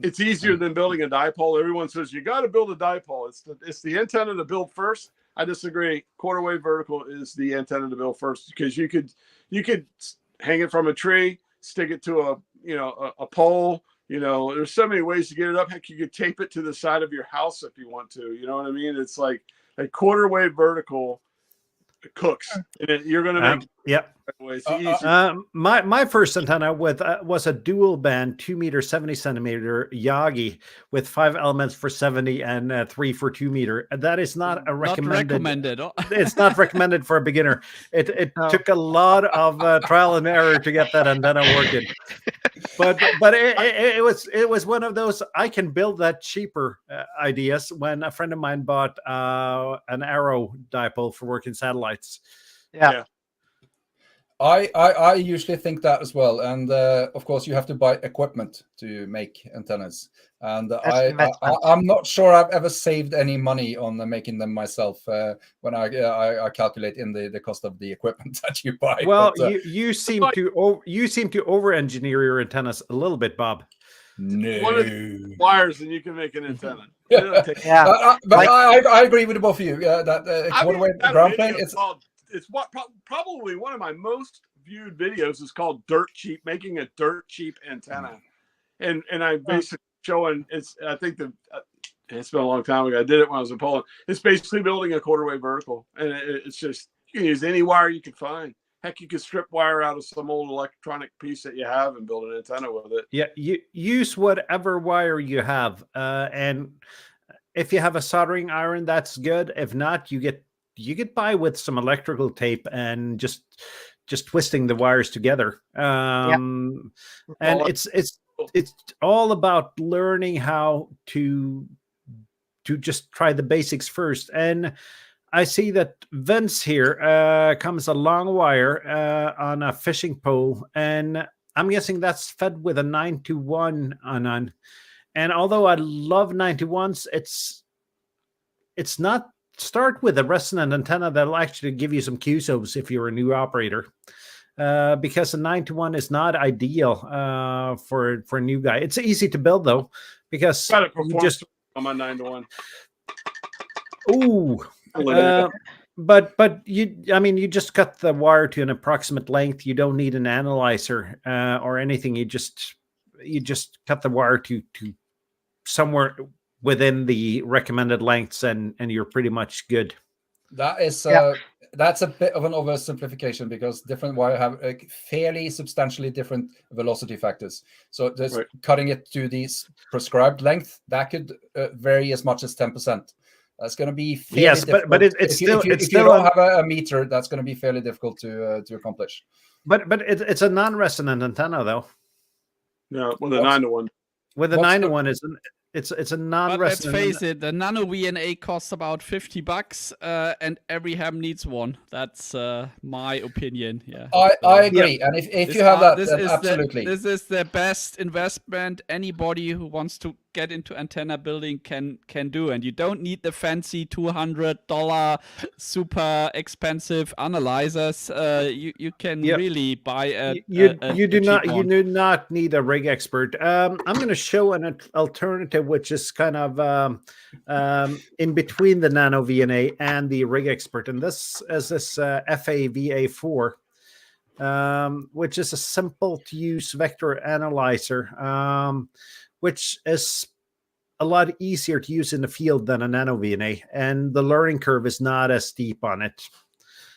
it's easier than building a dipole. Everyone says you got to build a dipole. It's the antenna to build first. I disagree. Quarter wave vertical is the antenna to build first, because you could hang it from a tree, stick it to a pole. There's so many ways to get it up. Heck, you could tape it to the side of your house if you want to. You know what I mean? It's like a quarter wave vertical cooks, and you're going to make my first antenna was a dual band 2 meter 70 centimeter Yagi with 5 elements for 70 and 3 for 2 meter. That is not a recommended. It's not recommended for a beginner. It took a lot of trial and error to get that antenna working. But it was one of those I can build that cheaper ideas when a friend of mine bought an Arrow dipole for working satellites. Yeah. I usually think that as well, and of course you have to buy equipment to make antennas, and I'm not sure I've ever saved any money on making them myself when I calculate in the cost of the equipment that you buy. Well, you seem to over engineer your antennas a little bit, Bob. No. One of the wires and you can make an antenna. I agree with both of you. That quarter wave ground plane. It's probably one of my most viewed videos is called "Dirt Cheap," making a dirt cheap antenna, and I basically showing I think it's been a long time ago. I did it when I was in Poland. It's basically building a quarter wave vertical, and it's just you can use any wire you can find. Heck, you could strip wire out of some old electronic piece that you have and build an antenna with it. Yeah, you use whatever wire you have, and if you have a soldering iron, that's good. If not, you get by with some electrical tape and just twisting the wires together. And it's all about learning how to just try the basics first. And I see that Vince here comes a long wire on a fishing pole, and I'm guessing that's fed with a 9-to-1 on. And although I love 9-to-1s, it's not start with a resonant antenna that'll actually give you some QSOs if you're a new operator. Because a 9-to-1 is not ideal for a new guy. It's easy to build though, because you just on my 9-to-1. Ooh, but you just cut the wire to an approximate length. You don't need an analyzer or anything. You just cut the wire to somewhere within the recommended lengths, and you're pretty much good. That is that's a bit of an oversimplification, because different wire have fairly substantially different velocity factors. So just cutting it to these prescribed length, that could vary as much as 10%. That's going to be fairly difficult. but it's still if you don't have a meter, that's going to be fairly difficult to accomplish. But it's a non-resonant antenna though. No, with a 9-to-1. With a 9-to-1 it's a non-resonant. But let's face it, the nano VNA costs about $50, and every ham needs one. That's my opinion. Yeah, I agree. And if you have that, then absolutely. This is the best investment anybody who wants to get into antenna building can do, and you don't need the fancy $200 super expensive analyzers. You can really buy you do not need a rig expert. I'm going to show an alternative which is kind of in between the nano VNA and the rig expert, and this is this FAVA4, which is a simple to use vector analyzer, which is a lot easier to use in the field than a nano VNA, and the learning curve is not as steep on it.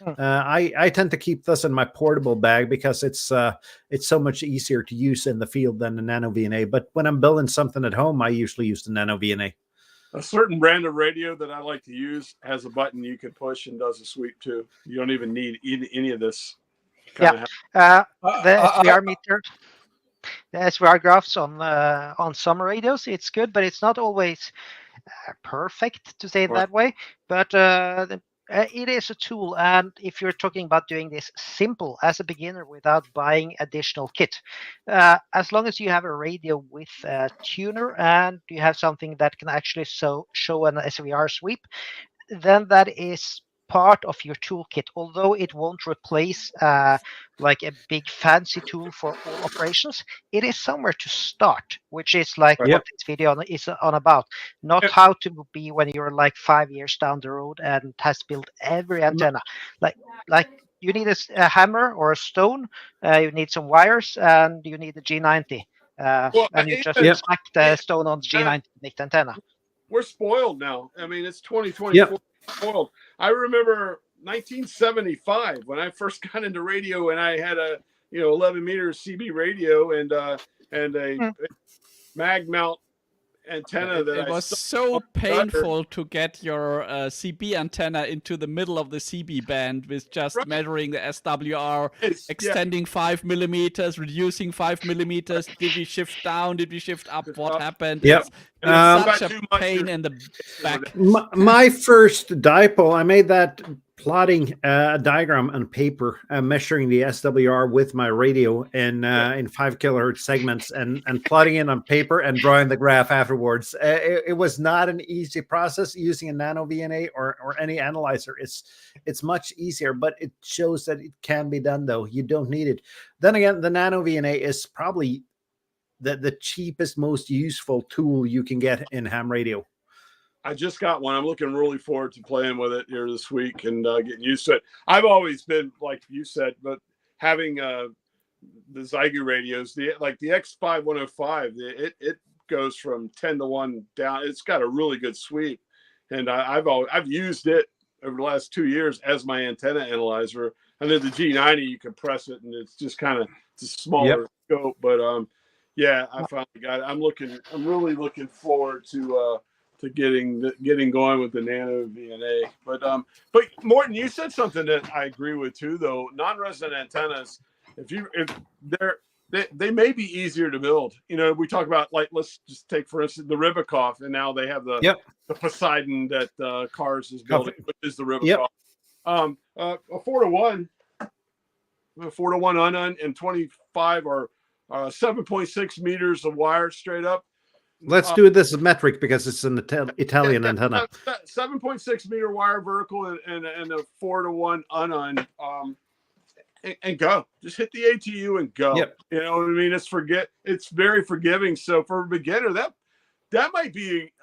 I tend to keep this in my portable bag because it's so much easier to use in the field than the nano VNA. But when I'm building something at home, I usually use the nano VNA. A certain brand of radio that I like to use has a button you can push and does a sweep too. You don't even need any of this. The SVR meter, the SVR graphs on some radios, it's good, but it's not always perfect, to say it that way. But it is a tool, and if you're talking about doing this simple as a beginner without buying additional kit, as long as you have a radio with a tuner and you have something that can actually show an SVR sweep, then that is part of your toolkit, although it won't replace like a big fancy tool for all operations. It is somewhere to start, which is like what this video is on about, not how to be when you're like 5 years down the road and has built every antenna. Like you need a hammer or a stone, you need some wires, and you need a G90, and you just smack the stone on the G90 to make the antenna. We're spoiled now. I mean, it's 2024. Spoiled. I remember 1975 when I first got into radio, and I had a 11 meter CB radio and a mag mount antenna that it was so painful to get your CB antenna into the middle of the CB band with just measuring the SWR, extending 5 millimeters, reducing 5 millimeters. Did we shift down? Did we shift up? What happened? It's such a pain in the back. My first dipole, I made that plotting a diagram on paper, measuring the SWR with my radio in 5 kilohertz segments, and plotting it on paper and drawing the graph afterwards. It was not an easy process. Using a nano VNA or any analyzer, it's much easier, but it shows that it can be done though. You don't need it. Then again, the nano VNA is probably the cheapest, most useful tool you can get in ham radio. I just got one. I'm looking really forward to playing with it here this week and getting used to it. I've always been, like you said, but having the Zygu radios, the X5105, it goes from 10-to-1 down. It's got a really good sweep, and I've used it over the last 2 years as my antenna analyzer. And then the G90, you can press it, and it's just kind of it's a smaller scope. But yeah, I finally got it. I'm really looking forward to getting going with the Nano VNA. But Morton, you said something that I agree with too, though. Non-resident antennas, they may be easier to build. You know, we talk about, like, let's just take for instance the Ribikoff, and now they have the Poseidon that TEHRS is building, which is the Ribikoff. A 4-to-1 unknown and 25 or 7.6 meters of wire straight up. Let's do this as metric because it's an Italian antenna. 7.6 meter wire vertical and a 4-to-1 unknown. And go. Just hit the ATU and go. Yep. You know what I mean? It's very forgiving. So for a beginner, that might be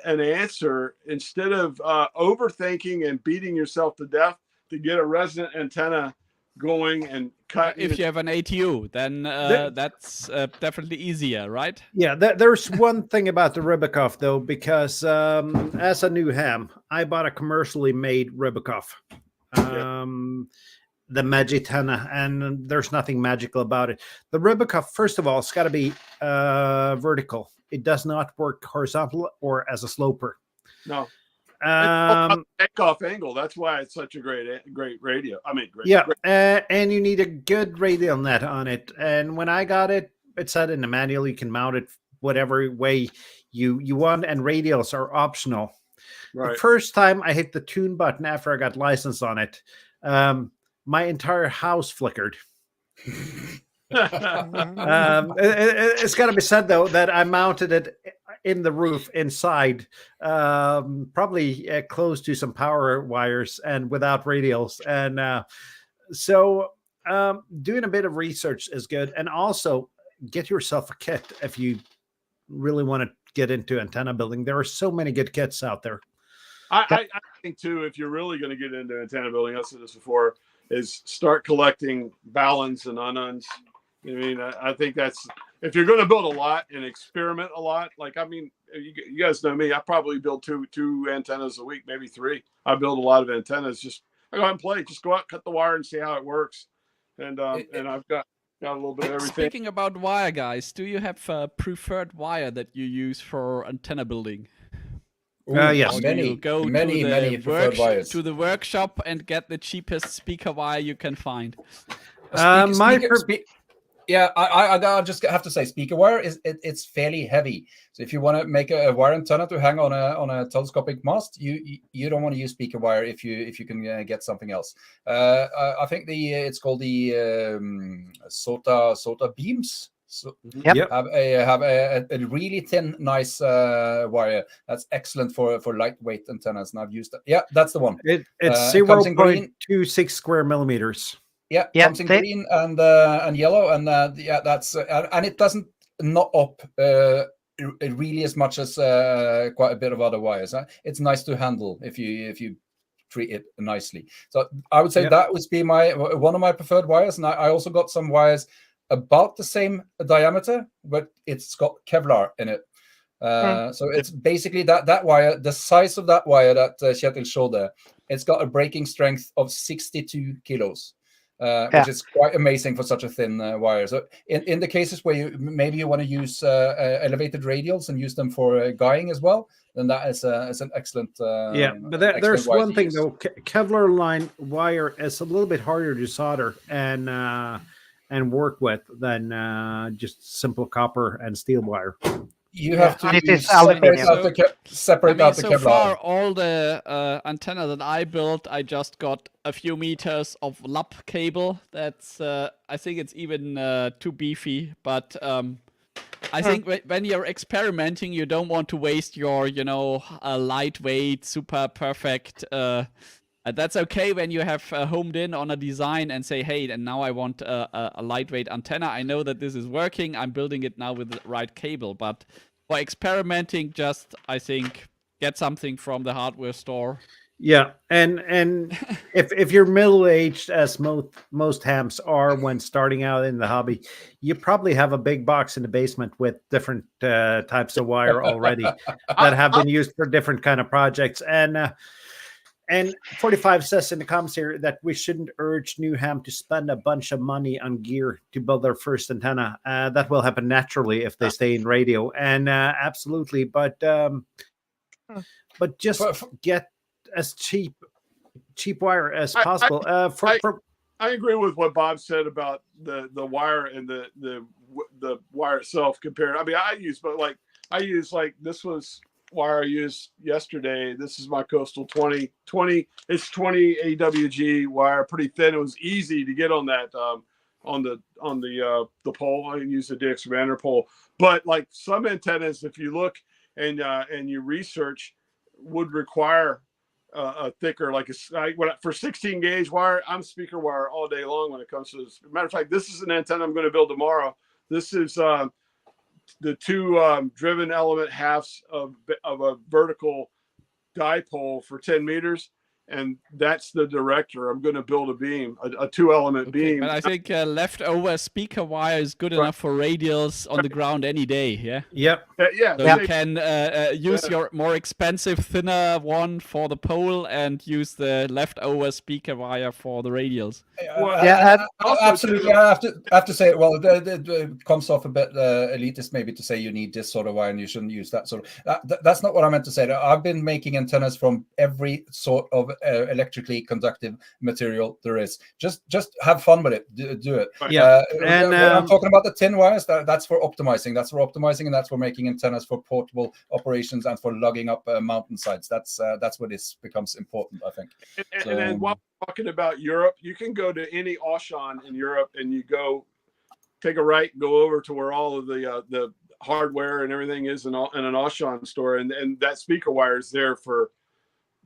an answer instead of overthinking and beating yourself to death to get a resident antenna going and cut. If you have an ATU, then that's definitely easier, right? Yeah, there's one thing about the Ribikoff though, because as a new ham, I bought a commercially made Ribikoff. The Magitana, and there's nothing magical about it. The Ribikoff, first of all, it's got to be vertical. It does not work horizontal or as a sloper. No. Takeoff angle. That's why it's such a great radio. I mean, great. Yeah, and you need a good radial net on it. And when I got it, it said in the manual you can mount it whatever way you want, and radials are optional. Right. The first time I hit the tune button after I got license on it, my entire house flickered. It's got to be said though that I mounted it in the roof inside, probably close to some power wires and without radials, and so doing a bit of research is good, and also get yourself a kit if you really want to get into antenna building. There are so many good kits out there. I think too, if you're really going to get into antenna building, I've said this before, is start collecting balance and unknowns. I mean, I think that's, if you're going to build a lot and experiment a lot, like, I mean, you guys know me, I probably build two antennas a week, maybe 3. I build a lot of antennas. Just I go out and play, just go out, cut the wire and see how it works. And I've got a little bit of everything. Speaking about wire, guys, do you have a preferred wire that you use for antenna building? Yes, many preferred wires. To the workshop and get the cheapest speaker wire you can find. I just have to say, speaker wire it's fairly heavy. So if you want to make a wire antenna to hang on a telescopic mast, you don't want to use speaker wire if you can get something else. I think it's called the SOTA beams. So have a really thin, nice wire that's excellent for lightweight antennas, and I've used that. Yeah, that's the one. It's 0.26 square millimeters. Yeah, comes in green and yellow, and that's and it doesn't knot up really as much as quite a bit of other wires. It's nice to handle if you treat it nicely. So I would say that would be one of my preferred wires, and I also got some wires about the same diameter, but it's got Kevlar in it. So it's basically that wire, the size of that wire that Kjetil showed there. It's got a breaking strength of 62 kilos. Which is quite amazing for such a thin wire. So in the cases where you want to use elevated radials and use them for guying as well, then that is an excellent. But there's one thing though. Kevlar line wire is a little bit harder to solder and work with than just simple copper and steel wire. You have to separate out the so Kevlar. Far, all the antenna that I built, I just got a few meters of lap cable. That's I think it's even too beefy, but I think when you're experimenting, you don't want to waste your, lightweight, super perfect. That's okay when you have homed in on a design and say, hey, and now I want a lightweight antenna. I know that this is working. I'm building it now with the right cable. But for experimenting, just, I think, get something from the hardware store. Yeah, and if you're middle-aged, as most hams are when starting out in the hobby, you probably have a big box in the basement with different types of wire already that have been used for different kind of projects. And And 45 says in the comments here that we shouldn't urge Newham to spend a bunch of money on gear to build their first antenna. That will happen naturally if they stay in radio, and absolutely. But just get as cheap wire as possible. I agree with what Bob said about the wire and the wire itself compared. I mean, I use this was wire I used yesterday. This is my Coastal 20. It's 20 AWG wire, pretty thin. It was easy to get on that on the pole. I use the DX banter pole, but like some antennas, if you look and you research, would require a thicker, like for 16 gauge wire. I'm speaker wire all day long when it comes to this. Matter of fact, this is an antenna I'm going to build tomorrow. This is the two driven element halves of a vertical dipole for 10 meters. And that's the director. I'm going to build a beam, a 2-element beam. But I think leftover speaker wire is good enough for radials on the ground any day. Yeah. Yep. Yeah. So you can use your more expensive, thinner one for the pole, and use the leftover speaker wire for the radials. Absolutely. I have to say, well, it comes off a bit elitist maybe to say you need this sort of wire and you shouldn't use that sort of. That's not what I meant to say. I've been making antennas from every sort of electrically conductive material there is. Just have fun with it. Do it. Yeah. And I'm talking about the thin wires. That's for optimizing. That's for optimizing, and that's for making antennas for portable operations and for lugging up mountainsides. That's where this becomes important, I think. And then while we're talking about Europe, you can go to any Auchan in Europe and you go take a right and go over to where all of the hardware and everything is in an Auchan store, and that speaker wire is there for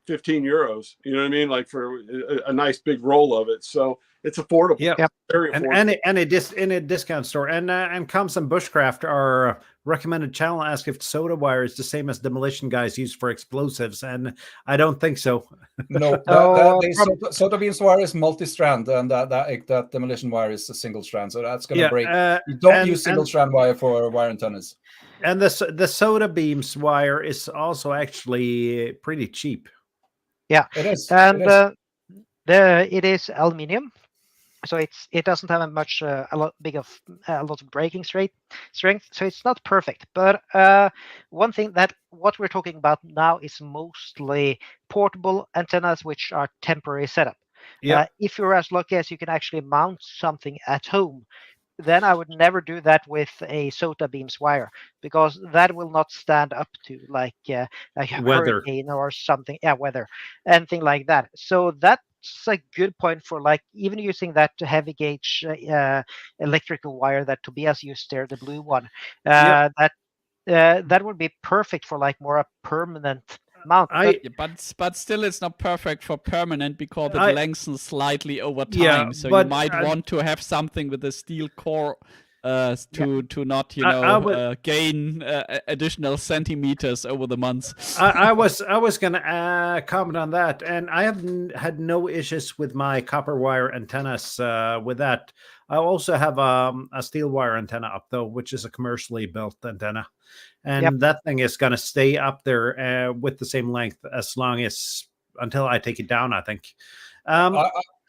15 euros. You know what I mean? Like for a nice big roll of it. So it's affordable. Yeah. Very affordable. And in a discount store. And Comps and Bushcraft, our recommended channel, ask if soda wire is the same as demolition guys use for explosives. And I don't think so. No, soda beams wire is multi-strand, and that demolition wire is a single strand. So that's going to break. You don't use single strand wire for wire antennas. And the soda beams wire is also actually pretty cheap. Yeah, it is. And it is aluminium, so it doesn't have a lot of breaking strength, so it's not perfect. But one thing that what we're talking about now is mostly portable antennas, which are temporary setup. Yeah. If you're as lucky as you can actually mount something at home, then I would never do that with a SOTA beams wire, because that will not stand up to like a Weather. hurricane or something. Yeah, weather, anything like that. So that's a good point for like even using that heavy gauge electrical wire that Tobias used there, the blue one. That would be perfect for like more a permanent mount. But still, it's not perfect for permanent because it lengthens slightly over time. So you might want to have something with a steel core to not gain additional centimeters over the months. I was gonna comment on that, and I have had no issues with my copper wire antennas with that. I also have a steel wire antenna up though, which is a commercially built antenna, and that thing is gonna stay up there with the same length until I take it down, I think.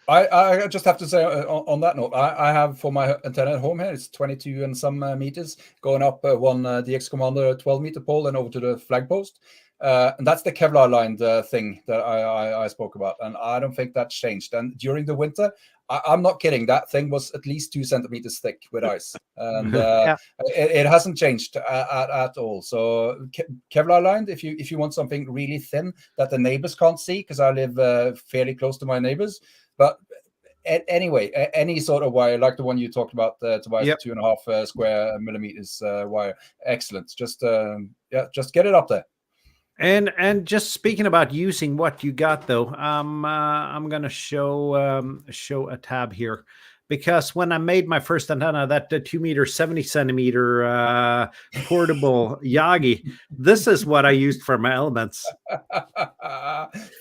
I just have to say on that note, I have for my antenna at home here, it's 22 and some meters going up one DX Commander 12-meter pole and over to the flag post. And that's the Kevlar lined thing that I spoke about. And I don't think that's changed. And during the winter, I'm not kidding. That thing was at least 2 centimeters thick with ice. And it hasn't changed at all. So Kevlar lined, if you want something really thin that the neighbors can't see, because I live fairly close to my neighbors. But anyway, any sort of wire, like the one you talked about, Tobias, 2.5 square millimeters wire, excellent. Just get it up there. And just speaking about using what you got though, I'm gonna show a tab here, because when I made my first antenna, that 2 meter 70 centimeter portable Yagi, this is what I used for my elements.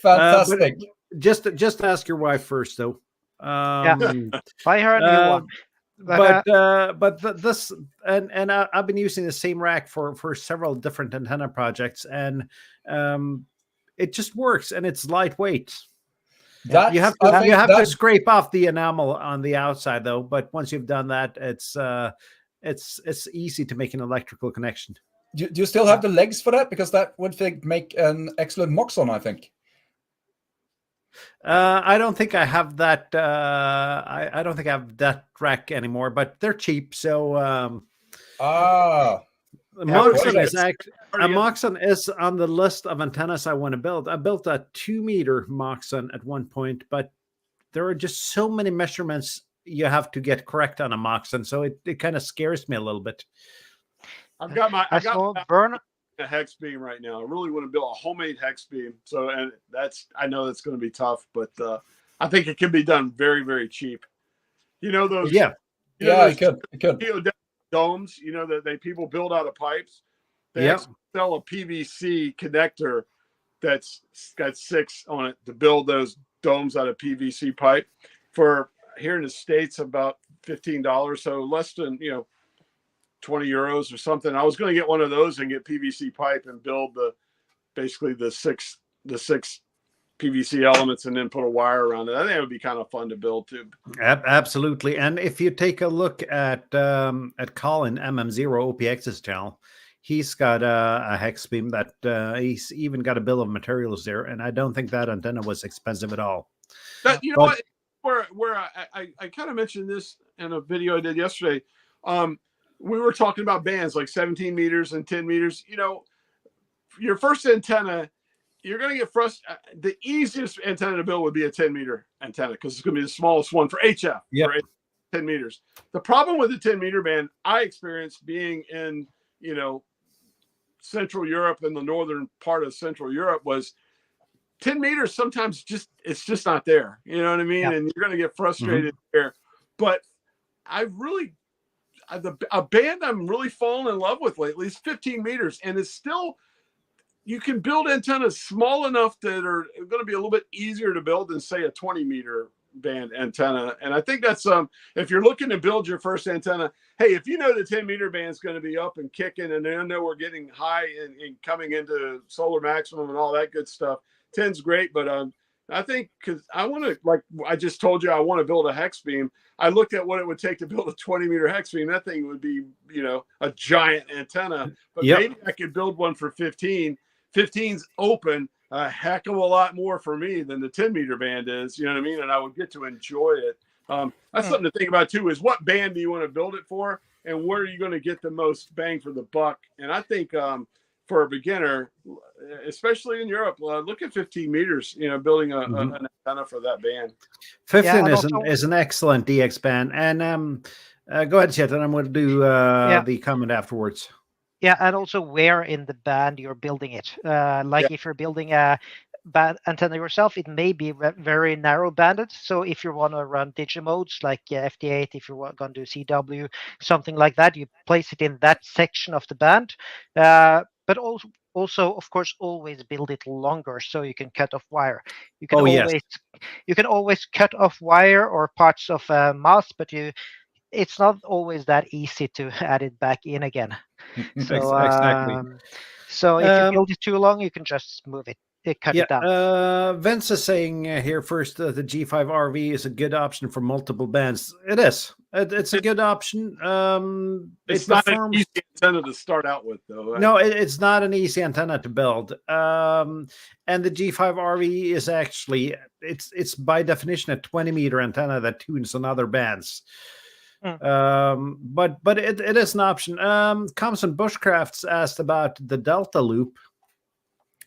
Fantastic. Just ask your wife first though. Buy her a new one. But this and I've been using the same rack for several different antenna projects, and it just works, and it's lightweight. That's, You have I to think you have to that's- scrape off the enamel on the outside though. But once you've done that, it's easy to make an electrical connection. Do you still have the legs for that? Because that would make an excellent Moxon, I think. I don't think I have that. I don't think I have that rack anymore, but they're cheap. So Moxon is Moxon is on the list of antennas I want to build. I built a 2-meter Moxon at one point, but there are just so many measurements you have to get correct on a Moxon, so it kind of scares me a little bit. I got Burn a hex beam right now. I really want to build a homemade hex beam. So, and I know that's going to be tough, but I think it can be done very, very cheap. You know those? Yeah, it could. Domes, you know, that people build out of pipes. They actually sell a PVC connector that's got 6 on it to build those domes out of PVC pipe. For here in the States, about $15, so less than 20 euros or something. I was going to get one of those and get PVC pipe and build basically the six PVC elements and then put a wire around it. I think it would be kind of fun to build too. Absolutely. And if you take a look at Colin MM0 OPX's channel, he's got a hex beam that he's even got a bill of materials there, and I don't think that antenna was expensive at all. That, you know what? Where I kind of mentioned this in a video I did yesterday. We were talking about bands like 17 meters and 10 meters. You know, your first antenna, you're going to get frustrated. The easiest antenna to build would be a 10-meter antenna because it's going to be the smallest one for HF. Yep. For 10 meters. The problem with the 10-meter band I experienced being in, Central Europe and the northern part of Central Europe was 10 meters sometimes it's just not there. You know what I mean? Yeah. And you're going to get frustrated there. But a band I'm really fallen in love with lately is 15 meters. And it's still, you can build antennas small enough that are going to be a little bit easier to build than, say, a 20-meter band antenna. And I think that's if you're looking to build your first antenna, hey, if you know the 10-meter band is going to be up and kicking, and I know we're getting high and coming into solar maximum and all that good stuff, 10's great. But I think because I want to, like I just told you, I want to build a hex beam. I looked at what it would take to build a 20-meter hex beam. That thing would be, a giant antenna. But maybe I could build one for 15. 15's open a heck of a lot more for me than the 10-meter band is. You know what I mean? And I would get to enjoy it. That's something to think about too, is what band do you want to build it for, and where are you going to get the most bang for the buck? And I think for a beginner, especially in Europe, look at 15 meters, building an antenna for that band. 15 is an excellent DX band. And go ahead, Chet, and I'm going to do the comment afterwards. Yeah, and also where in the band you're building it. If you're building a band antenna yourself, it may be very narrow banded. So if you want to run digimodes like FD8, if you're going to do CW, something like that, you place it in that section of the band. But also, of course, always build it longer so you can cut off wire. You can always cut off wire or parts of mast, but it's not always that easy to add it back in again. So, exactly. So if you build it too long, you can just move it. Cut it down. Vince is saying here first that the G5RV is a good option for multiple bands. It is. It's a good option. It's not an easy antenna to start out with, though. No, it's not an easy antenna to build. And the G5RV is actually it's by definition a 20-meter antenna that tunes on other bands. But it is an option. Comson Bushcrafts asked about the Delta Loop,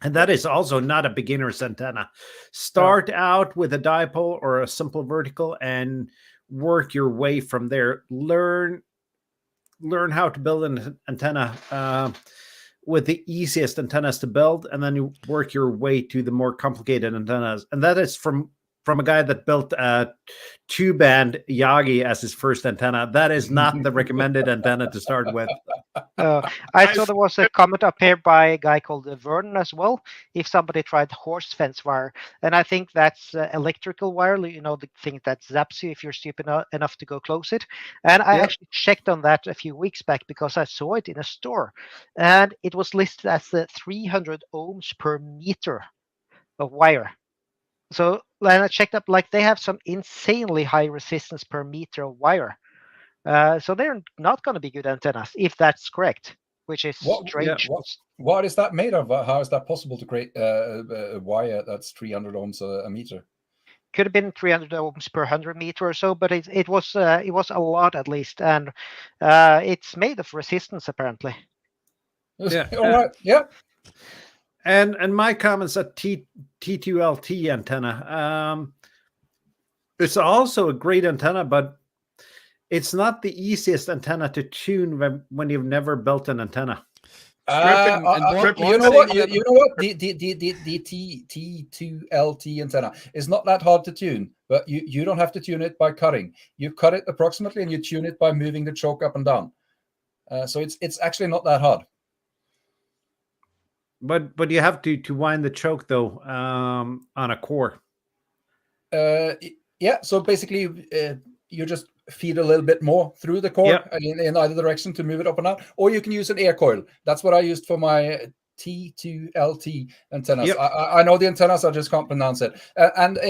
and that is also not a beginner's antenna. Start out with a dipole or a simple vertical and work your way from there. Learn how to build an antenna with the easiest antennas to build, and then you work your way to the more complicated antennas. And that is from a guy that built a 2-band Yagi as his first antenna. That is not the recommended antenna to start with. I saw there was a comment up here by a guy called Vernon as well. If somebody tried horse fence wire, and I think that's electrical wire, the thing that zaps you if you're stupid enough to go close it. And I actually checked on that a few weeks back because I saw it in a store, and it was listed as 300 ohms per meter. of wire. So then I checked up, like they have some insanely high resistance per meter of wire. So they're not going to be good antennas if that's correct, which is strange. What is that made of? How is that possible to create a wire that's 300 ohms a meter? Could have been 300 ohms per 100 meter or so, but it was a lot at least, and it's made of resistance apparently. Yeah. All right. Yeah. And my comments at T2LT antenna. It's also a great antenna, but it's not the easiest antenna to tune when you've never built an antenna. You know what? The T2LT antenna is not that hard to tune, but you don't have to tune it by cutting. You cut it approximately, and you tune it by moving the choke up and down. So it's actually not that hard. But you have to wind the choke though on a core. Yeah. So basically, you just feed a little bit more through the core in either direction to move it up and down, or you can use an air coil. That's what I used for my T2LT antennas. Yep. I know the antennas, I just can't pronounce it. And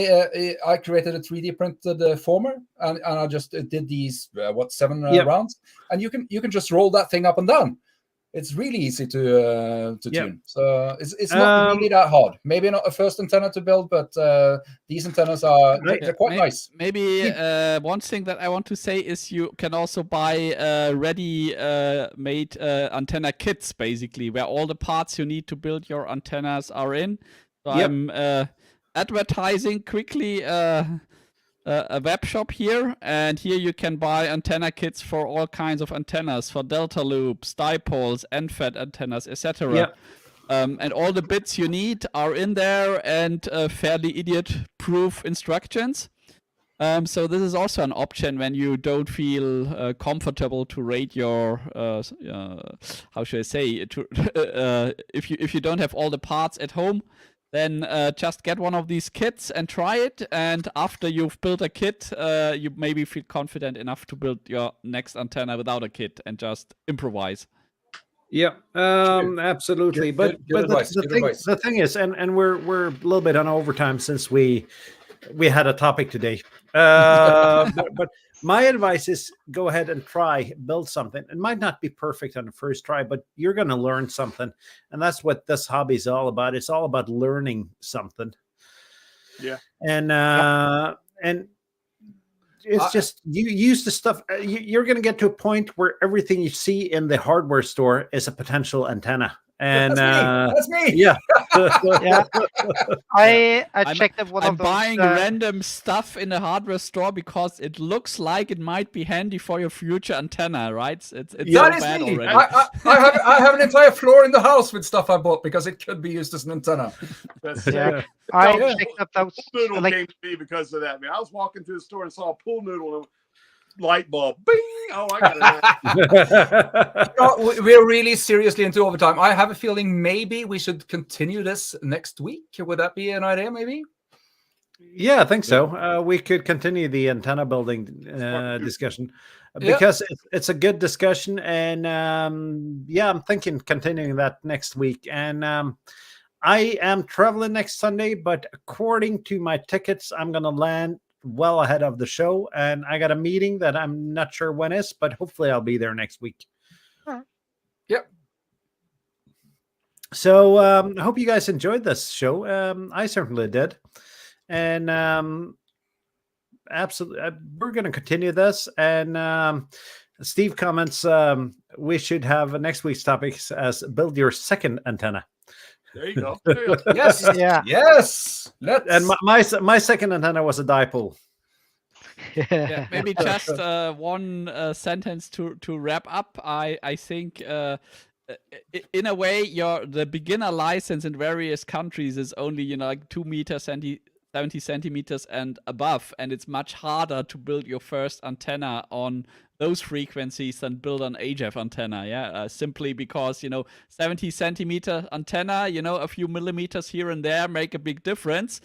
I created a 3D printed former, and I just did these 7 rounds, and you can just roll that thing up and down. It's really easy to tune. So it's not really that hard. Maybe not a first antenna to build, but these antennas they're quite nice. Maybe one thing that I want to say is you can also buy ready-made antenna kits, basically, where all the parts you need to build your antennas are in. So I'm advertising quickly a web shop here, and here you can buy antenna kits for all kinds of antennas, for delta loops, dipoles, end-fed antennas, etc. And all the bits you need are in there, and fairly idiot-proof instructions. So this is also an option when you don't feel comfortable to rate your how should I say, if you don't have all the parts at home, then just get one of these kits and try it. And after you've built a kit, you maybe feel confident enough to build your next antenna without a kit and just improvise. Yeah, absolutely. But the thing is, and we're a little bit on overtime since we had a topic today. But my advice is go ahead and build something. It might not be perfect on the first try, but you're going to learn something. And that's what this hobby is all about. It's all about learning something. Yeah. And it's just, you use the stuff. You're going to get to a point where everything you see in the hardware store is a potential antenna. And that's me. Yeah. Yeah. I checked that one I'm of those. buying random stuff in the hardware store because it looks like it might be handy for your future antenna, right? It's so bad me. already. I have an entire floor in the house with stuff I bought because it could be used as an antenna. I checked up those. Pool noodle came to me because of that. I was walking through the store and saw a pool noodle and light bulb. Bing! Oh, I got it. We're really seriously into overtime. I have a feeling maybe we should continue this next week. Would that be an idea, maybe? Yeah, I think so. We could continue the antenna building discussion because it's a good discussion. And I'm thinking continuing that next week. And I am traveling next Sunday, but according to my tickets, I'm going to land well ahead of the show, and I got a meeting that I'm not sure when is, but hopefully I'll be there next week. Yep. So I hope you guys enjoyed this show. I certainly did, and absolutely, we're going to continue this. And Steve comments we should have next week's topics as build your second antenna. There you go. Yes. Yes. And my second antenna was a dipole. Yeah, maybe just one sentence to wrap up. I think in a way the beginner license in various countries is only like 2 meters 70 centimeters and above, and it's much harder to build your first antenna on those frequencies than build an HF antenna. Simply because 70 centimeter antenna, a few millimeters here and there make a big difference.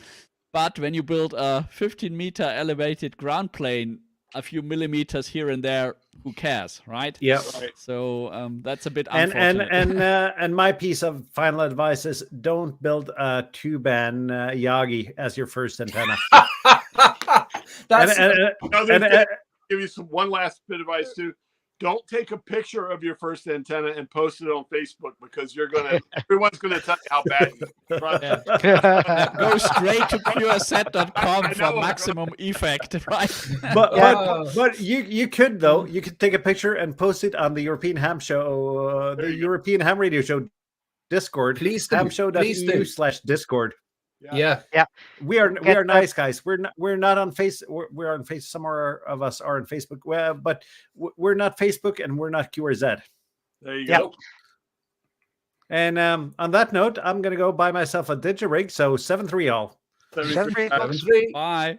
But when you build a 15-meter elevated ground plane, a few millimeters here and there, who cares, right? Yeah. Right. So that's a bit And unfortunate. and my piece of final advice is don't build a two-band Yagi as your first antenna. That's Another thing, give you one last bit of advice too. Don't take a picture of your first antenna and post it on Facebook because everyone's gonna tell you how bad you are. Yeah, go straight to pureset.com I for know. maximum effect, right? But you could though, you could take a picture and post it on the European Ham Show, There the you go. European Ham Radio Show Discord, Please do. hamshow.eu/discord. Yeah. We are nice guys. We're not on face. We're on face. Some of us are on Facebook, but we're not Facebook and we're not QRZ. There you Yeah. go. And on that note, I'm gonna go buy myself a digirig. So 7-3 all. 73. 73. Bye.